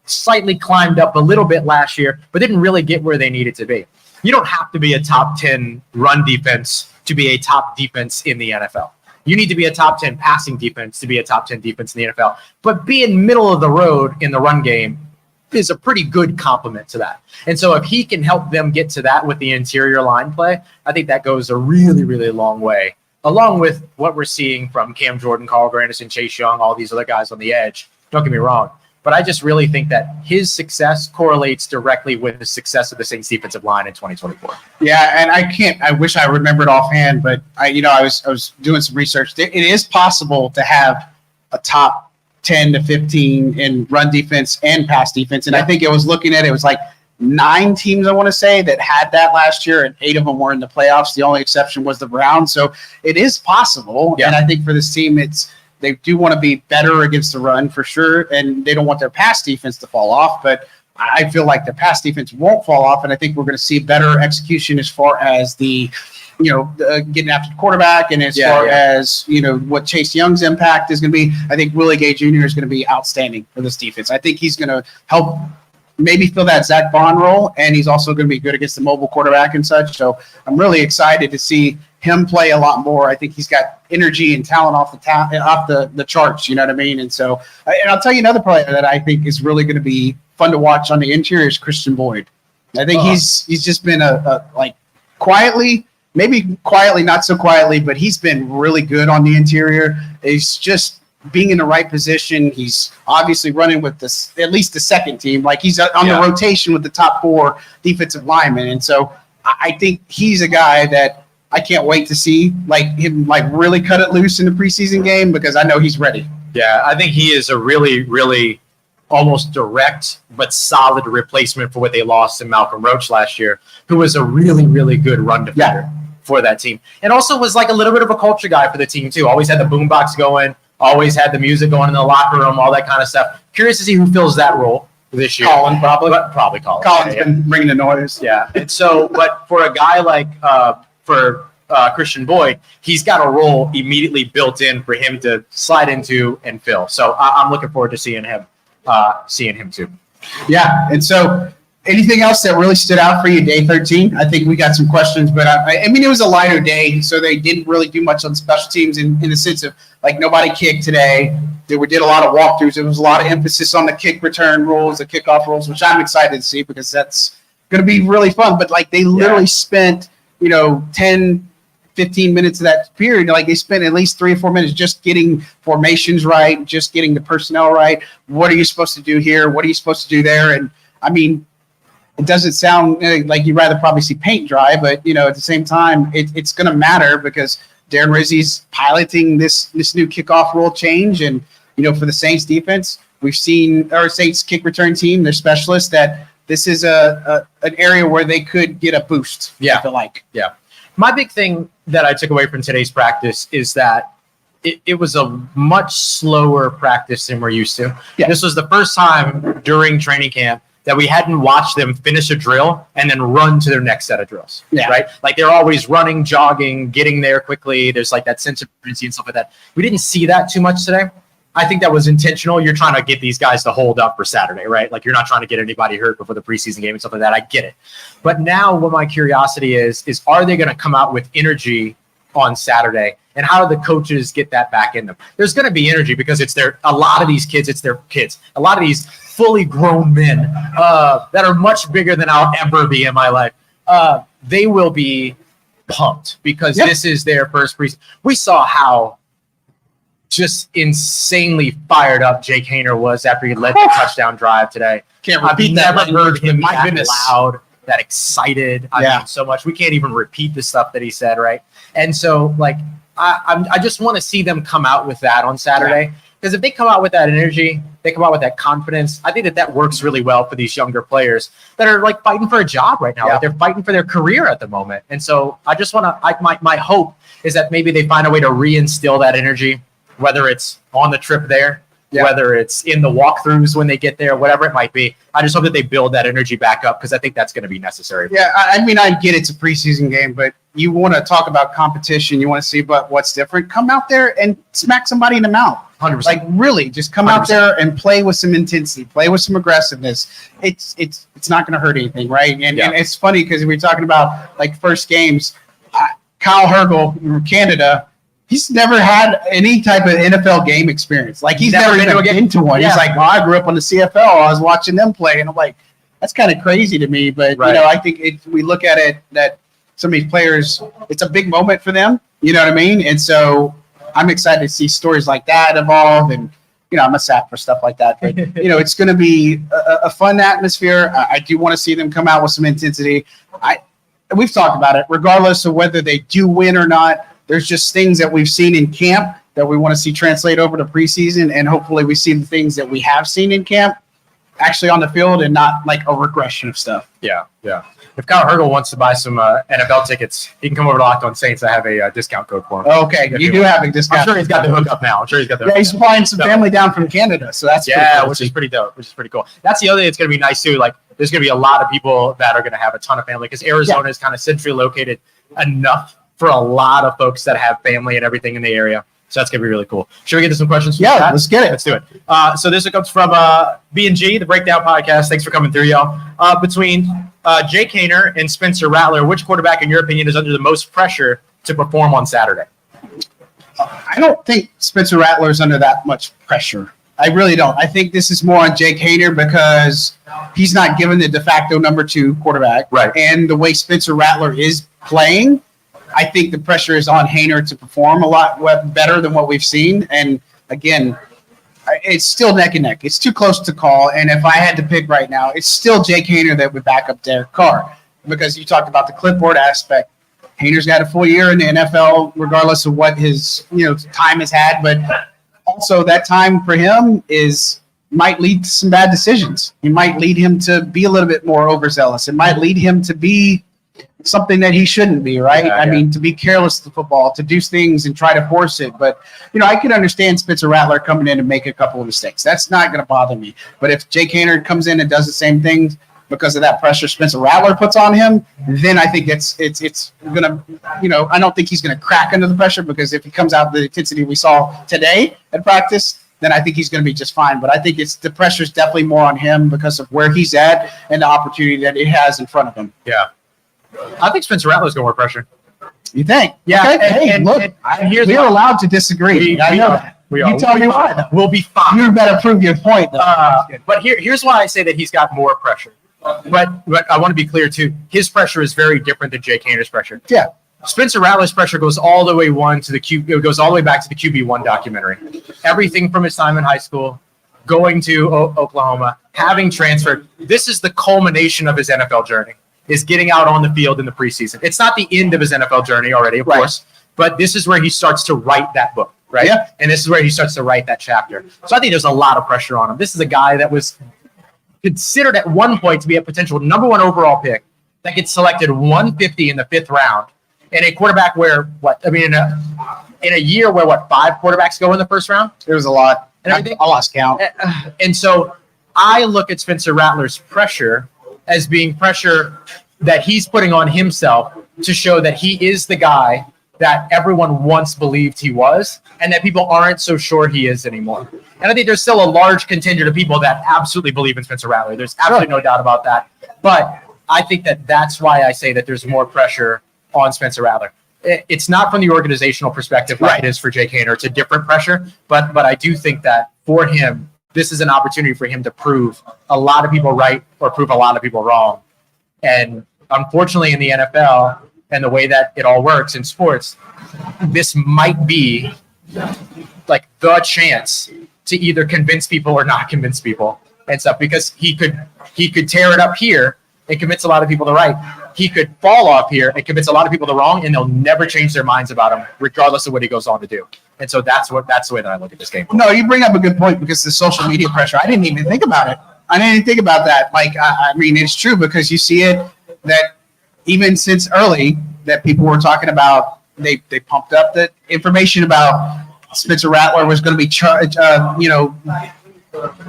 slightly climbed up a little bit last year, but didn't really get where they needed to be. You don't have to be a top 10 run defense to be a top defense in the NFL. You need to be a top 10 passing defense to be a top 10 defense in the NFL. But being middle of the road in the run game is a pretty good compliment to that. And so if he can help them get to that with the interior line play, I think that goes a really, really long way, along with what we're seeing from Cam Jordan, Carl Granderson, Chase Young, all these other guys on the edge. Don't get me wrong. But I just really think that his success correlates directly with the success of the Saints defensive line in 2024. Yeah, and I wish I remembered offhand, but I was doing some research. It is possible to have a top 10 to 15 in run defense and pass defense. And I think it was like 9 teams, I want to say, that had that last year, and 8 of them were in the playoffs. The only exception was the Browns. So it is possible. Yeah. And I think for this team, they do want to be better against the run for sure, and they don't want their pass defense to fall off. But I feel like the pass defense won't fall off, and I think we're going to see better execution as far as the, getting after the quarterback, and as far as what Chase Young's impact is going to be. I think Willie Gay Jr. is going to be outstanding for this defense. I think he's going to help maybe fill that Zach Bond role, and he's also going to be good against the mobile quarterback and such. So I'm really excited to see him play a lot more. I think he's got energy and talent off the charts, you know what I mean? And so, and I'll tell you another player that I think is really going to be fun to watch on the interior is Khristian Boyd. I think he's just been quietly, maybe quietly, not so quietly, but he's been really good on the interior. He's just being in the right position. He's obviously running with at least the second team. Like he's on the rotation with the top 4 defensive linemen. And so I think he's a guy that I can't wait to see him really cut it loose in the preseason game, because I know he's ready. Yeah, I think he is a really, really almost direct but solid replacement for what they lost in Malcolm Roach last year, who was a really, really good run defender for that team. And also was like a little bit of a culture guy for the team too. Always had the boombox going, always had the music going in the locker room, all that kind of stuff. Curious to see who fills that role this year. Colin, probably. But probably Colin. Colin's been bringing the noise. Yeah. And so, but for a guy like Khristian Boyd, he's got a role immediately built in for him to slide into and fill. So I'm looking forward to seeing him too. Yeah, and so Anything else that really stood out for you day 13? I think we got some questions, but I mean, it was a lighter day, so they didn't really do much on special teams in the sense of, like, nobody kicked today. We did a lot of walkthroughs. There was a lot of emphasis on the kick return rules, the kickoff rules, which I'm excited to see because that's going to be really fun. But, like, they literally spent, 10, 15 minutes of that period. Like, they spent at least 3 or 4 minutes just getting formations right, just getting the personnel right. What are you supposed to do here? What are you supposed to do there? And, I mean, it doesn't sound like you'd rather probably see paint dry, but, at the same time, it's going to matter because Darren Rizzi's piloting this new kickoff rule change. And, for the Saints defense, we've seen our Saints kick return team, their specialists, that this is an area where they could get a boost. Yeah. I feel like. Yeah. My big thing that I took away from today's practice is that it was a much slower practice than we're used to. Yeah. This was the first time during training camp that we hadn't watched them finish a drill and then run to their next set of drills. Yeah. Right? Like, they're always running, jogging, getting there quickly. There's like that sense of urgency and stuff like that. We didn't see that too much today. I think that was intentional. You're trying to get these guys to hold up for Saturday, right? Like, you're not trying to get anybody hurt before the preseason game and stuff like that. I get it. But now what my curiosity is are they going to come out with energy on Saturday? And how do the coaches get that back in them? There's going to be energy because a lot of these kids, it's their kids. A lot of these fully grown men that are much bigger than I'll ever be in my life. They will be pumped because this is their first preseason. We saw how just insanely fired up Jake Haener was after he led the touchdown drive today. I've never heard him that loud, that excited. I mean, so much. We can't even repeat the stuff that he said, right? And so, like, I just want to see them come out with that on Saturday. Because if they come out with that energy, they come out with that confidence, I think that works really well for these younger players that are, like, fighting for a job right now. Like, they're fighting for their career at the moment. And so I just want to, my hope is that maybe they find a way to reinstill that energy, whether it's on the trip there, whether it's in the walkthroughs when they get there, whatever it might be. I just hope that they build that energy back up because I think that's going to be necessary. Yeah, I mean, I get it's a preseason game, but you want to talk about competition. You want to see what's different. Come out there and smack somebody in the mouth. 100%. Like, really, just come 100%. out there and play with some intensity, play with some aggressiveness. It's not going to hurt anything, right? And it's funny because we're talking about, like, first games. Kyle Hergel from Canada, he's never had any type of NFL game experience. Like, he's never been to one. Yeah. He's like, well, I grew up on the CFL. I was watching them play. And I'm like, that's kind of crazy to me. But, I think we look at it that some of these players, it's a big moment for them. You know what I mean? And so I'm excited to see stories like that evolve. And, I'm a sap for stuff like that. But, it's going to be a fun atmosphere. I do want to see them come out with some intensity. We've talked about it. Regardless of whether they do win or not, there's just things that we've seen in camp that we want to see translate over to preseason, and hopefully we see the things that we have seen in camp actually on the field and not like a regression of stuff. Yeah. If Kyle Hergel wants to buy some NFL tickets, he can come over to Locked On Saints. I have a discount code for him. Okay, you do have a discount. I'm sure he's got the hookup now. He's flying some family down from Canada, so that's cool. Which is pretty dope. Which is pretty cool. That's the other thing that's going to be nice too. Like, there's going to be a lot of people that are going to have a ton of family because Arizona is kind of centrally located enough for a lot of folks that have family and everything in the area. So that's going to be really cool. Should we get to some questions? Yeah, let's get it. Let's do it. So this comes from B&G, the Breakdown Podcast. Thanks for coming through, y'all. Between Jake Haener and Spencer Rattler, which quarterback, in your opinion, is under the most pressure to perform on Saturday? I don't think Spencer Rattler is under that much pressure. I really don't. I think this is more on Jake Haener because he's not given the de facto number 2 quarterback. Right. And the way Spencer Rattler is playing, I think the pressure is on Haener to perform a lot better than what we've seen. And again, it's still neck and neck. It's too close to call. And if I had to pick right now, it's still Jake Haener that would back up Derek Carr because you talked about the clipboard aspect. Haener's got a full year in the NFL, regardless of what his time has had. But also that time for him might lead to some bad decisions. It might lead him to be a little bit more overzealous. It might lead him to be something that he shouldn't be, right? I mean, to be careless with the football, to do things and try to force it. But, I can understand Spencer Rattler coming in and make a couple of mistakes. That's not going to bother me. But if Jake Haener comes in and does the same things because of that pressure Spencer Rattler puts on him, then I think it's going to, I don't think he's going to crack under the pressure because if he comes out the intensity we saw today at practice, then I think he's going to be just fine. But I think the pressure's definitely more on him because of where he's at and the opportunity that it has in front of him. Yeah. I think Spencer Rattler's going more pressure. You think? Yeah. Okay. We're allowed to disagree. I know that. You tell me why. Though. We'll be fine. You better prove your point. But here's why I say that he's got more pressure. But I want to be clear too. His pressure is very different than Jake Haener's pressure. Yeah. Spencer Rattler's pressure goes all the way back to the QB1 documentary. Everything from his time in high school, going to Oklahoma, having transferred. This is the culmination of his NFL journey. Is getting out on the field in the preseason. It's not the end of his NFL journey already, of course, but this is where he starts to write that book, right? Yeah. And this is where he starts to write that chapter. So I think there's a lot of pressure on him. This is a guy that was considered at one point to be a potential number 1 overall pick that gets selected 150 in the 5th round, and a quarterback where in a year where 5 quarterbacks go in the 1st round? There was a lot. And everything. I lost count. And so I look at Spencer Rattler's pressure as being pressure that he's putting on himself to show that he is the guy that everyone once believed he was and that people aren't so sure he is anymore. And I think there's still a large contingent of people that absolutely believe in Spencer Rattler. There's absolutely no doubt about that. But I think that's why I say that there's more pressure on Spencer Rattler. It's not from the organizational perspective like it is for Jake Haener. It's a different pressure. But I do think that for him, this is an opportunity for him to prove a lot of people right or prove a lot of people wrong. And unfortunately in the NFL and the way that it all works in sports, this might be like the chance to either convince people or not convince people and stuff, because he could tear it up here and convince a lot of people the right. He could fall off here and convince a lot of people the wrong, and they'll never change their minds about him, regardless of what he goes on to do. And so that's the way that I look at this game. No, you bring up a good point, because the social media pressure, I didn't even think about it. I didn't even think about that. Like, I mean, it's true, because you see it that even since early that people were talking about, they pumped up the information about Spencer Rattler was going to be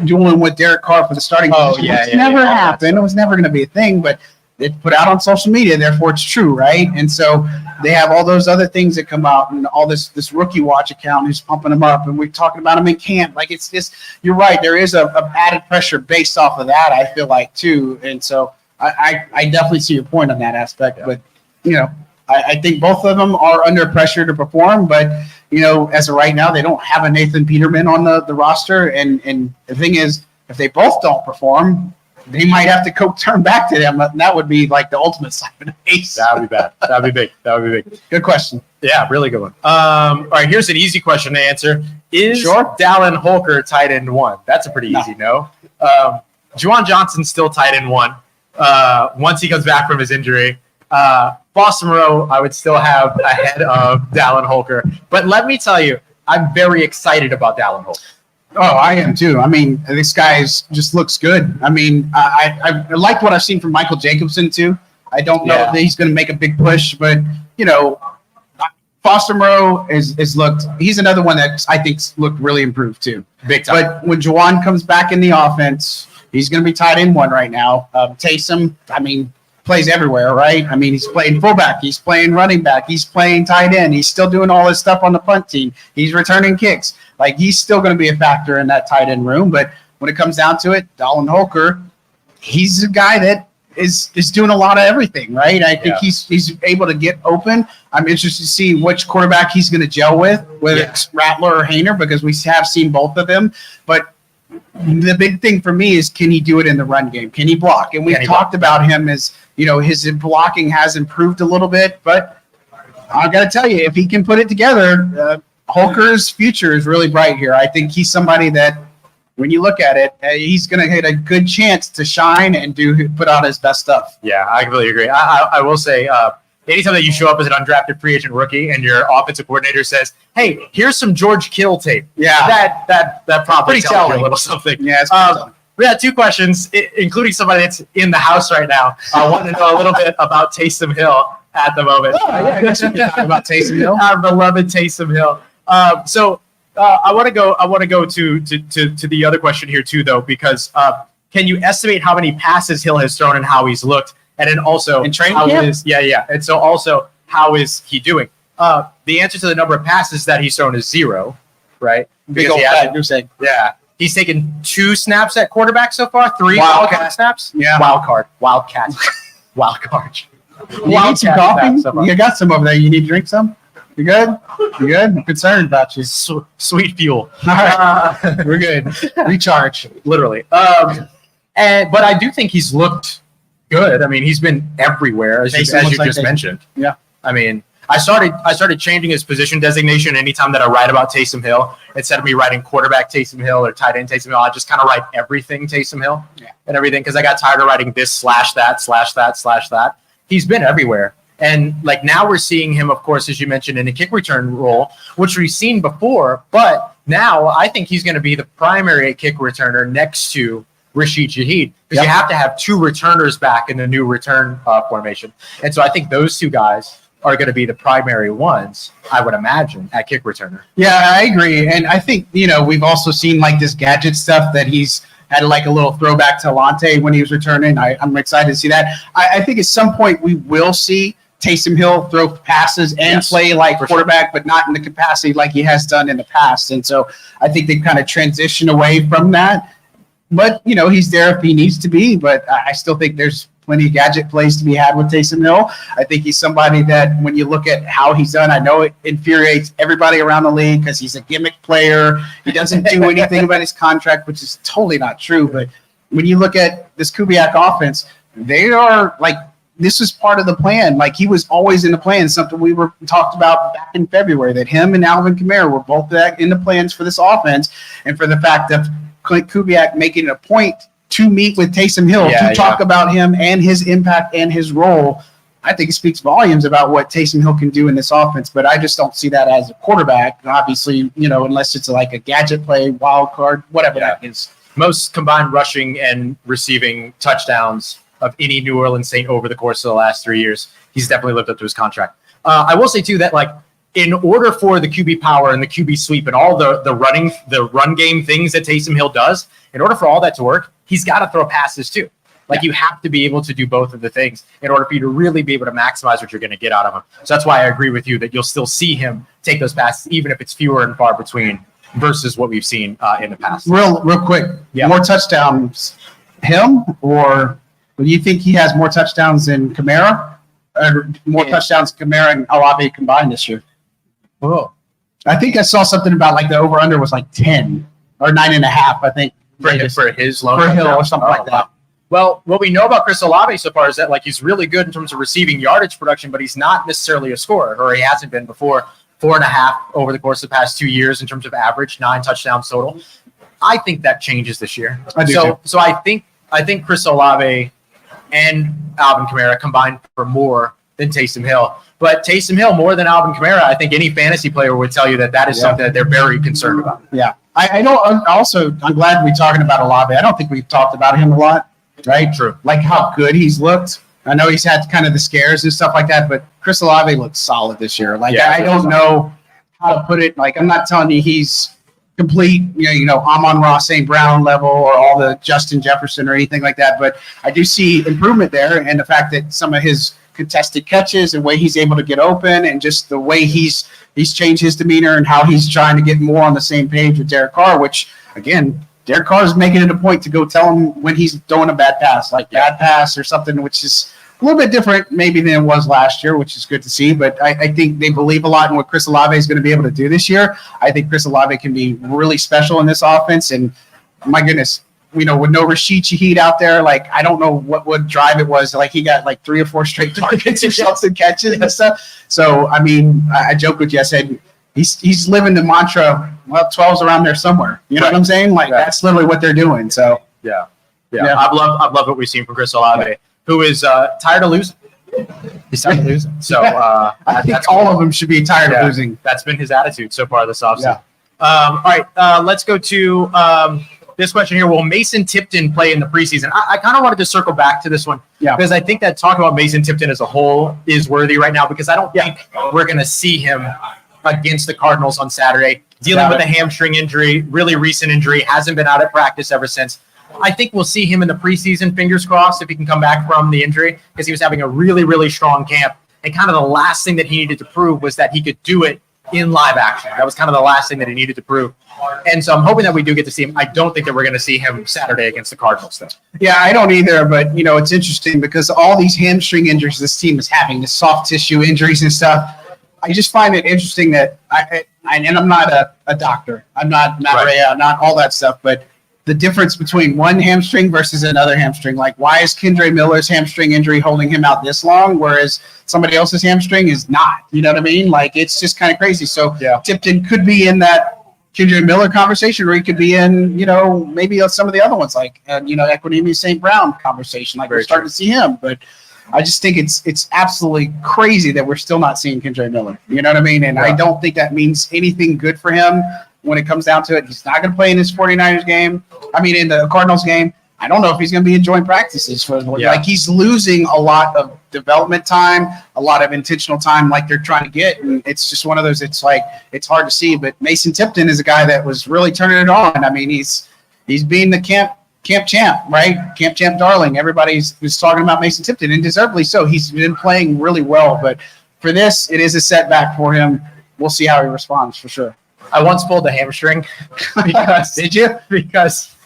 dueling with Derek Carr for the starting position. It never happened. It was never going to be a thing, but it's put out on social media, therefore it's true, right? And so they have all those other things that come out, and all this rookie watch account who's pumping them up, and we're talking about them in camp. Like, it's just, you're right, there is a added pressure based off of that, I feel like, too. And so I definitely see your point on that aspect. But, I think both of them are under pressure to perform, but, as of right now, they don't have a Nathan Peterman on the roster. And the thing is, if they both don't perform, they might have to turn back to them. And that would be like the ultimate slap in the face. That would be bad. That would be big. Good question. Yeah, really good one. All right, here's an easy question to answer. Is Dallin Holker tight end 1? That's a pretty easy no. Juwan Johnson's still tight end 1 once he comes back from his injury. Boston Rowe, I would still have ahead of Dallin Holker. But let me tell you, I'm very excited about Dallin Holker. Oh, I am too. I mean, this guy just looks good. I mean, I like what I've seen from Michael Jacobson too. I don't know that he's going to make a big push, but Foster Moreau is looked. He's another one that I think's looked really improved too, big time. But when Juwan comes back in the offense, he's going to be tight end 1 right now. Taysom, I mean, plays everywhere, right? I mean, he's playing fullback, he's playing running back, he's playing tight end, he's still doing all this stuff on the punt team, he's returning kicks. Like, he's still going to be a factor in that tight end room. But when it comes down to it, Dallin Holker, he's a guy that is doing a lot of everything, right? I think he's able to get open. I'm interested to see which quarterback he's going to gel with, whether it's Rattler or Haener, because we have seen both of them. But the big thing for me is, can he do it in the run game? Can he block? And we've talked about him as, his blocking has improved a little bit. But I got to tell you, if he can put it together, Holker's future is really bright here. I think he's somebody that, when you look at it, he's going to get a good chance to shine and put out his best stuff. Yeah, I completely agree. I will say, anytime that you show up as an undrafted free agent rookie and your offensive coordinator says, "Hey, here's some George Kittle tape," that probably tells you a little something. Yeah, it's we had 2 questions, including somebody that's in the house right now. I want to know a little bit about Taysom Hill at the moment. I guess we can talk about Taysom Hill. Our beloved Taysom Hill. I want to go to the other question here too, though, because can you estimate how many passes Hill has thrown and how he's looked, and then also in training camp? And so also, how is he doing? The answer to the number of passes that he's thrown is 0, right? Big old fat goose egg. Yeah. He's taken 2 snaps at quarterback so far, 3 wildcat snaps. Yeah. Wildcat. You need some Wildcat coffee? You got some over there. You need to drink some? You good? You good? I'm concerned about you. Sweet fuel. All right. We're good. Recharge. Literally. But I do think he's looked good. I mean, he's been everywhere, as you just mentioned. Yeah. I mean, I started changing his position designation anytime that I write about Taysom Hill. Instead of me writing quarterback Taysom Hill or tight end Taysom Hill, I just kind of write everything Taysom Hill and everything because I got tired of writing this /that. He's been everywhere. And like now we're seeing him, of course, as you mentioned, in a kick return role, which we've seen before. But now I think he's going to be the primary kick returner next to Rashid Shaheed because you have to have 2 returners back in the new return formation. And so I think those 2 guys are going to be the primary ones, I would imagine, at kick returner. Yeah, I agree. And I think, we've also seen like this gadget stuff that he's had like a little throwback to Alante when he was returning. I'm excited to see that. I think at some point we will see Taysom Hill throw passes and play like quarterback, but not in the capacity like he has done in the past. And so I think they've kind of transitioned away from that. But, he's there if he needs to be. But I still think there's plenty of gadget plays to be had with Taysom Hill. I think he's somebody that when you look at how he's done, I know it infuriates everybody around the league because he's a gimmick player. He doesn't do anything about his contract, which is totally not true. But when you look at this Kubiak offense, they are like, this was part of the plan. Like he was always in the plan, something we were talked about back in February, that him and Alvin Kamara were both in the plans for this offense. And for the fact of Kubiak making it a point to meet with Taysom Hill to talk about him and his impact and his role, I think it speaks volumes about what Taysom Hill can do in this offense. But I just don't see that as a quarterback, obviously, unless it's like a gadget play, wild card, whatever that is. Most combined rushing and receiving touchdowns of any New Orleans Saint over the course of the last 3 years. He's definitely lived up to his contract. I will say, too, that like in order for the QB power and the QB sweep and all the run game things that Taysom Hill does, in order for all that to work, he's got to throw passes too. Like you have to be able to do both of the things in order for you to really be able to maximize what you're going to get out of him. So that's why I agree with you that you'll still see him take those passes, even if it's fewer and far between versus what we've seen in the past. Real quick, more touchdowns, him, or do you think he has more touchdowns than Kamara? Or more touchdowns Kamara and Olave combined this year? Oh, I think I saw something about like the over-under was like 10 or 9.5, I think. For his low for Hill or something like that. Wow. Well, what we know about Chris Olave so far is that like he's really good in terms of receiving yardage production, but he's not necessarily a scorer, or he hasn't been before. 4.5 over the course of the past 2 years in terms of average, 9 touchdowns total. I think that changes this year. So I think Chris Olave and Alvin Kamara combined for more than Taysom Hill. But Taysom Hill more than Alvin Kamara, I think any fantasy player would tell you that is something that they're very concerned about. Yeah. I know. Also, I'm glad we're talking about Olave. I don't think we've talked about him a lot, right? True. Like how good he's looked. I know he's had kind of the scares and stuff like that, but Chris Olave looks solid this year. Like I don't know how to put it. Like I'm not telling you he's complete, Amon-Ra St. Brown level or all the Justin Jefferson or anything like that, but I do see improvement there, and the fact that some of his contested catches and way he's able to get open and just the way he's changed his demeanor and how he's trying to get more on the same page with Derek Carr, which again, Derek Carr is making it a point to go tell him when he's throwing a bad pass, like bad pass or something, which is a little bit different maybe than it was last year, which is good to see. But I think they believe a lot in what Chris Olave is going to be able to do this year. I think Chris Olave can be really special in this offense. And my goodness, with no Rashid Shaheed out there, like I don't know what drive it was. Like he got like 3 or 4 straight targets or something catches and stuff. So I mean, I joked with you. I said he's living the mantra. Well, 12's around there somewhere. You know what I'm saying? Like that's literally what they're doing. So yeah. I've loved what we've seen from Chris Olave, who is tired of losing. He's tired of losing. So I think all of them should be tired of losing. That's been his attitude so far this offseason. All right, let's go to this question here. Will Mason Tipton play in the preseason? I kind of wanted to circle back to this one because I think that talking about Mason Tipton as a whole is worthy right now because I don't think we're going to see him against the Cardinals on Saturday. Dealing with a hamstring injury, really recent injury, hasn't been out at practice ever since. I think we'll see him in the preseason, fingers crossed, if he can come back from the injury because he was having a really, really strong camp. And kind of the last thing that he needed to prove was that he could do it in live action. That was kind of the last thing that he needed to prove. And so I'm hoping that we do get to see him. I don't think that we're going to see him Saturday against the Cardinals, though. Yeah, I don't either. But, it's interesting because all these hamstring injuries this team is having, the soft tissue injuries and stuff. I just find it interesting that and I'm not a doctor. I'm not not all that stuff. But the difference between one hamstring versus another hamstring, like why is Kendre Miller's hamstring injury holding him out this long, whereas somebody else's hamstring is not? You know what I mean? Like it's just kind of crazy. So Tipton could be in that Kendre Miller conversation, or he could be in, maybe some of the other ones, like Equanimeous St. Brown conversation. Like we're starting to see him, but I just think it's absolutely crazy that we're still not seeing Kendre Miller. You know what I mean? And I don't think that means anything good for him when it comes down to it. He's not going to play in this 49ers game. In the Cardinals game. I don't know if he's going to be enjoying practices. Like he's losing a lot of development time, a lot of intentional time like they're trying to get. And it's just one of those, it's like, it's hard to see. But Mason Tipton is a guy that was really turning it on. He's being the camp champ, right? Camp champ darling. Everybody's talking about Mason Tipton, and deservedly so. He's been playing really well, but for this, it is a setback for him. We'll see how he responds for sure. I once pulled a hamstring. Did you? Because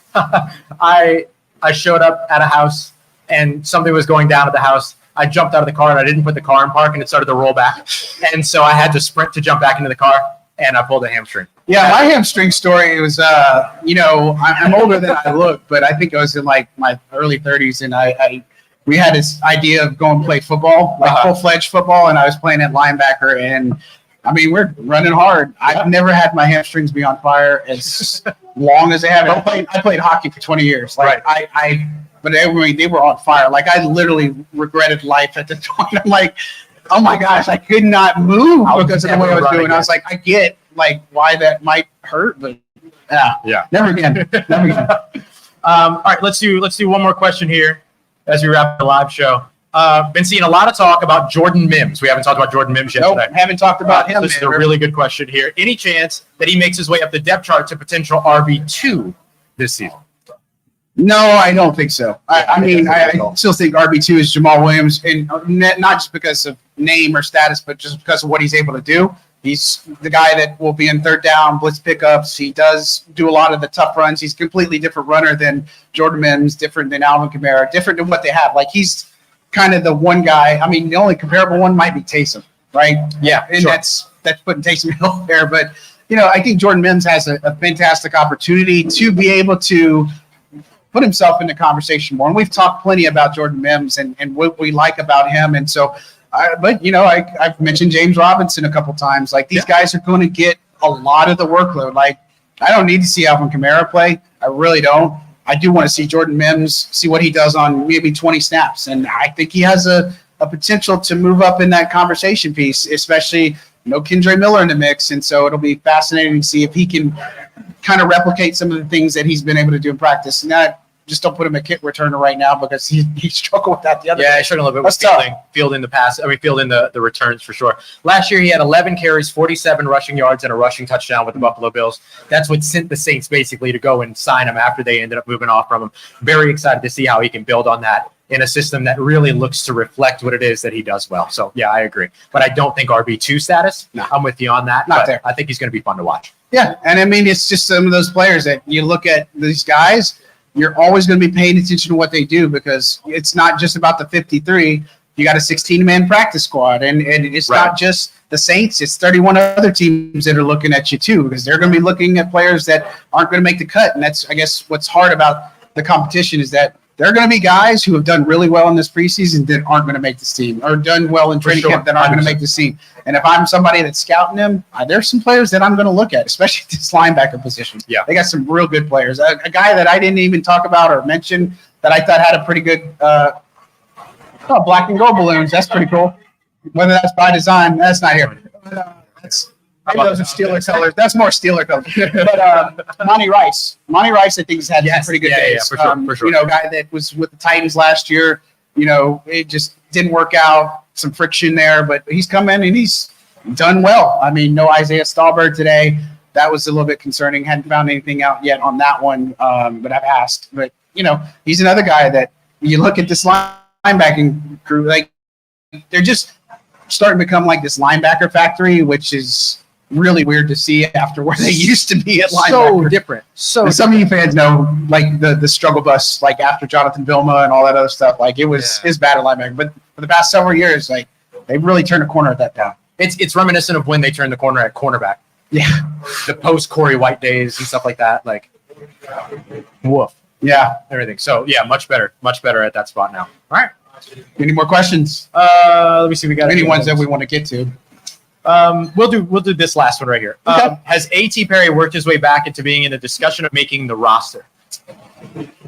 I showed up at a house and something was going down at the house. I jumped out of the car and I didn't put the car in park and it started to roll back. And so I had to sprint to jump back into the car and I pulled a hamstring. Yeah, my hamstring story was, I'm older than I look, but I think I was in like my early 30s, and we had this idea of going play football, like full-fledged football, and I was playing at linebacker, and we're running hard. I've never had my hamstrings be on fire as long as they have. I played hockey for 20 years. But they were on fire. Like I literally regretted life at the point. I'm like, oh my gosh, I could not move because of the way I was doing. I was like, I get like why that might hurt, but never again. All right, let's do one more question here as we wrap the live show. Been seeing a lot of talk about Jordan Mims. We haven't talked about Jordan Mims yet today. Haven't talked about him. This is a really good question here. Any chance that he makes his way up the depth chart to potential RB2 this season? No, I don't think so. I still think RB2 is Jamal Williams, and not just because of name or status, but just because of what he's able to do. He's the guy that will be in third down, blitz pickups. He does do a lot of the tough runs. He's a completely different runner than Jordan Mims, different than Alvin Kamara, different than what they have. Like he's kind of the one guy. The only comparable one might be Taysom, right? Yeah, and that's putting Taysom Hill there. But I think Jordan Mims has a fantastic opportunity to be able to put himself in the conversation more. And we've talked plenty about Jordan Mims and what we like about him. And so, I've mentioned James Robinson a couple times. Like these guys are going to get a lot of the workload. Like I don't need to see Alvin Kamara play. I really don't. I do want to see Jordan Mims, see what he does on maybe 20 snaps. And I think he has a potential to move up in that conversation piece, especially, Kendre Miller in the mix. And so it'll be fascinating to see if he can kind of replicate some of the things that he's been able to do in practice. And that just don't put him a kick returner right now because he struggled with that the other day. Yeah, he struggled a little bit with fielding the pass. Fielding the returns for sure. Last year he had 11 carries, 47 rushing yards, and a rushing touchdown with the Buffalo Bills. That's what sent the Saints basically to go and sign him after they ended up moving off from him. Very excited to see how he can build on that in a system that really looks to reflect what it is that he does well. So, yeah, I agree. But I don't think RB2 status. No. I'm with you on that. Not there. I think he's going to be fun to watch. Yeah, and it's just some of those players that you look at these guys, you're always going to be paying attention to what they do because it's not just about the 53. You got a 16-man practice squad, and it's not just the Saints. It's 31 other teams that are looking at you too because they're going to be looking at players that aren't going to make the cut. And that's, I guess, what's hard about the competition is that there are going to be guys who have done really well in this preseason that aren't going to make this team or done well in training camp that aren't going to make this team. And if I'm somebody that's scouting them, there's some players that I'm going to look at, especially this linebacker position. Yeah. They got some real good players. A guy that I didn't even talk about or mention that I thought had a pretty good black and gold balloons. That's pretty cool. Whether that's by design, that's not here. Maybe those are Steeler colors. That's more Steeler colors. But Monty Rice. Monty Rice, I think, has had some pretty good days. Yeah, for sure. Guy that was with the Titans last year. It just didn't work out. Some friction there, but he's come in and he's done well. No Isaiah Stallberg today. That was a little bit concerning. Hadn't found anything out yet on that one, but I've asked. But, he's another guy that you look at this linebacking crew, like they're just starting to become like this linebacker factory, which is really weird to see after where they used to be at linebacker. So different. And some of you fans know, like the struggle bus, like after Jonathan Vilma and all that other stuff. Like it was bad at linebacker. But for the past several years, like they really turned a corner at that time. It's reminiscent of when they turned the corner at cornerback. Yeah, the post Corey White days and stuff like that. Like, woof. Yeah, everything. So yeah, much better at that spot now. All right. Any more questions? Let me see. We got any ones that we want to get to. We'll do this last one right here. Okay. Has A.T. Perry worked his way back into being in the discussion of making the roster?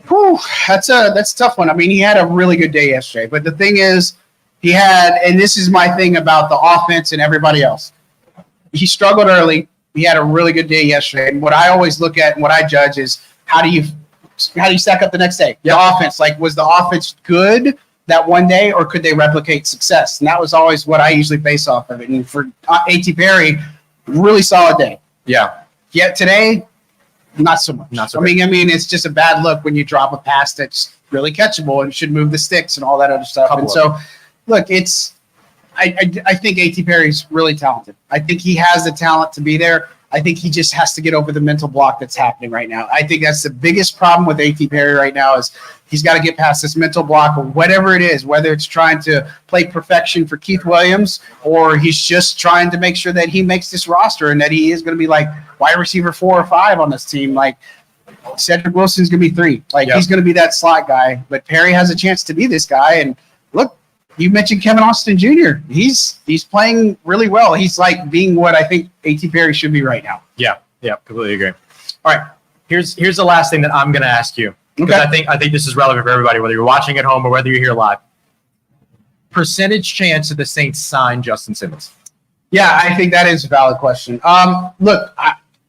Whew, that's a tough one. I mean, he had a really good day yesterday, but the thing is, he had, and this is my thing about the offense and everybody else. He struggled early. He had a really good day yesterday, and what I always look at and what I judge is how do you stack up the next day? The offense, like, was the offense good that one day, or could they replicate success? And that was always what I usually base off of it. And for A.T. Perry, really solid day. Yeah. Yet today, not so much. I mean, it's just a bad look when you drop a pass that's really catchable and should move the sticks and all that other stuff. And so, look, I think A.T. Perry's really talented. I think he has the talent to be there. I think he just has to get over the mental block that's happening right now. I think that's the biggest problem with A.T. Perry right now is he's got to get past this mental block or whatever it is, whether it's trying to play perfection for Keith Williams or he's just trying to make sure that he makes this roster and that he is going to be like wide receiver 4 or 5 on this team. Like Cedric Wilson's going to be 3. Like he's going to be that slot guy. But Perry has a chance to be this guy. And look, you mentioned Kevin Austin Jr. He's playing really well. He's like being what I think A.T. Perry should be right now. Yeah, completely agree. All right, here's the last thing that I'm going to ask you because I think this is relevant for everybody, whether you're watching at home or whether you're here live. Percentage chance that the Saints sign Justin Simmons? Yeah, I think that is a valid question. Look,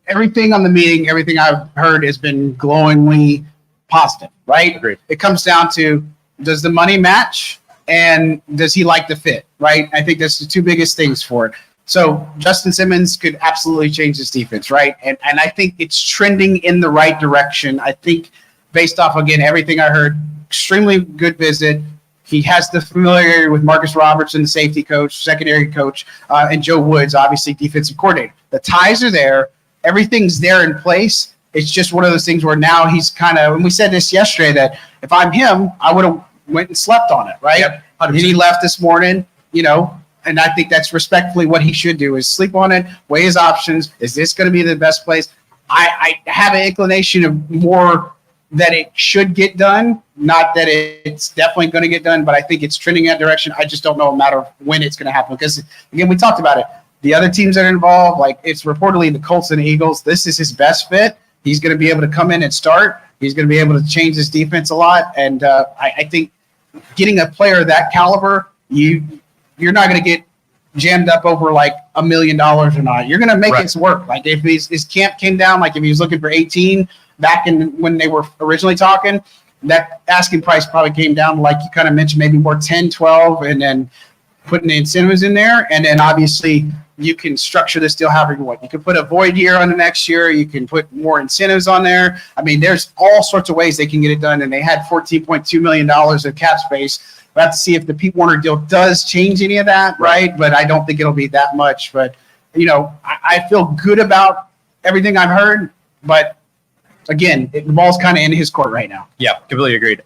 everything on the meeting, everything I've heard has been glowingly positive, right? Agreed. It comes down to, does the money match? And does he like the fit, right? I think that's the 2 biggest things for it. So Justin Simmons could absolutely change this defense, right? And I think it's trending in the right direction. I think based off, again, everything I heard, extremely good visit. He has the familiarity with Marcus Robertson, the safety coach, secondary coach, and Joe Woods, obviously defensive coordinator. The ties are there. Everything's there in place. It's just one of those things where now he's kind of, and we said this yesterday, that if I'm him, I would have went and slept on it, right? Yep, and he left this morning, and I think that's respectfully what he should do is sleep on it, weigh his options. Is this going to be the best place? I have an inclination of more that it should get done, not that it's definitely going to get done, but I think it's trending that direction. I just don't know a matter of when it's going to happen because, again, we talked about it. The other teams that are involved, like it's reportedly the Colts and Eagles, this is his best fit. He's going to be able to come in and start. He's going to be able to change his defense a lot, and I think getting a player of that caliber, you're not going to get jammed up over like $1 million or not. You're going to make it work. Like if his camp came down, like if he was looking for 18 back in when they were originally talking, that asking price probably came down, like you kind of mentioned, maybe more 10, 12, and then putting the incentives in there. And then obviously you can structure this deal however you want. You can put a void year on the next year. You can put more incentives on there. I mean, there's all sorts of ways they can get it done. And they had $14.2 million of cap space. We'll have to see if the Pete Werner deal does change any of that, right? But I don't think it'll be that much. But, I feel good about everything I've heard. But, again, the ball's kind of in his court right now. Yeah, completely agreed.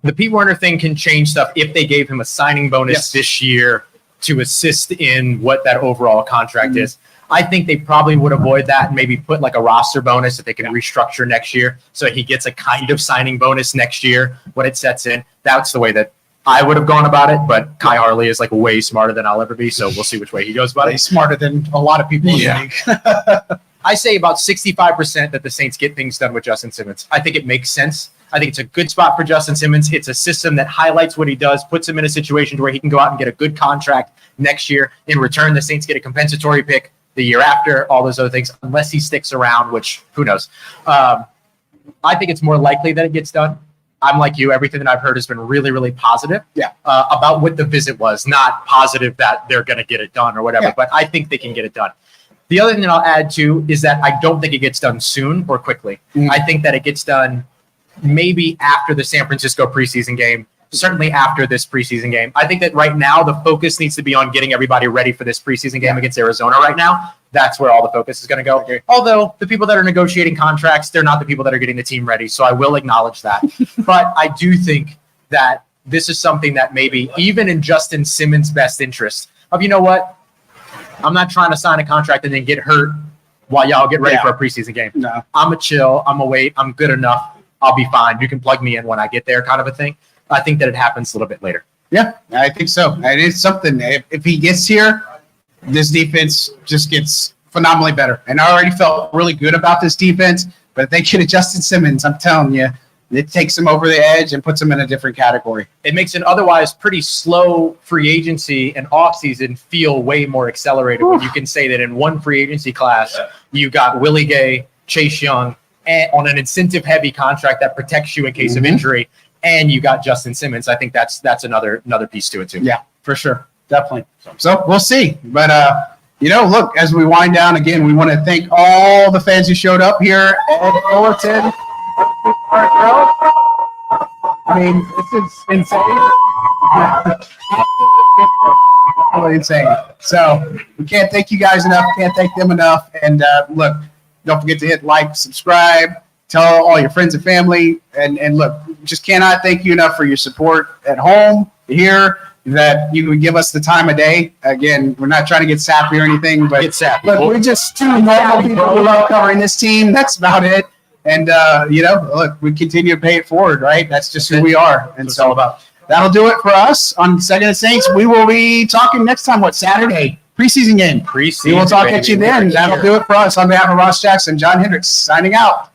The Pete Werner thing can change stuff if they gave him a signing bonus this year to assist in what that overall contract is. I think they probably would avoid that and maybe put like a roster bonus that they can restructure next year so he gets a kind of signing bonus next year when it sets in. That's the way that I would have gone about it, but Kai Harley is like way smarter than I'll ever be, so we'll see which way he goes about it. He's smarter than a lot of people in the league. I say about 65% that the Saints get things done with Justin Simmons. I think it makes sense. I think it's a good spot for Justin Simmons. It's a system that highlights what he does, puts him in a situation to where he can go out and get a good contract next year. In return, the Saints get a compensatory pick the year after, all those other things, unless he sticks around, which who knows. I think it's more likely that it gets done. I'm like you. Everything that I've heard has been really, really positive about what the visit was, not positive that they're going to get it done or whatever, but I think they can get it done. The other thing that I'll add to is that I don't think it gets done soon or quickly. I think that it gets done maybe after the San Francisco preseason game, certainly after this preseason game. I think that right now the focus needs to be on getting everybody ready for this preseason game against Arizona right now. that's where all the focus is going to go. Okay. Although the people that are negotiating contracts, they're not the people that are getting the team ready. So I will acknowledge that. But I do think that this is something that maybe even in Justin Simmons' best interest of, you know what? I'm not trying to sign a contract and then get hurt while y'all get ready for a preseason game. No. I'm a chill. I'm a wait. I'm good enough. I'll be fine. You can plug me in when I get there, kind of a thing. I think that it happens a little bit later. Yeah, I think so. And it's something, if he gets here, this defense just gets phenomenally better. And I already felt really good about this defense, but if they get a Justin Simmons, I'm telling you, it takes him over the edge and puts him in a different category. It makes an otherwise pretty slow free agency and offseason feel way more accelerated when you can say that in one free agency class, you got Willie Gay, Chase Young, and on an incentive-heavy contract that protects you in case of injury, and you got Justin Simmons. I think that's another piece to it too. Yeah, for sure. Definitely. So we'll see. But, look, as we wind down again, we want to thank all the fans who showed up here at Fullerton. I mean, this is insane. Absolutely insane. So we can't thank you guys enough. Can't thank them enough. And look, don't forget to hit like, subscribe, tell all your friends and family. And look, just cannot thank you enough for your support at home, here, that you would give us the time of day. Again, we're not trying to get sappy or anything, but look, we're just two normal people who love covering this team. That's about it. And, look, we continue to pay it forward, right? That's just who we are. And so that'll do it for us on Second and Saints. We will be talking next time, Saturday? Preseason game. Preseason. We will talk at you then. That'll do it for us. On behalf of Ross Jackson, John Hendricks signing out.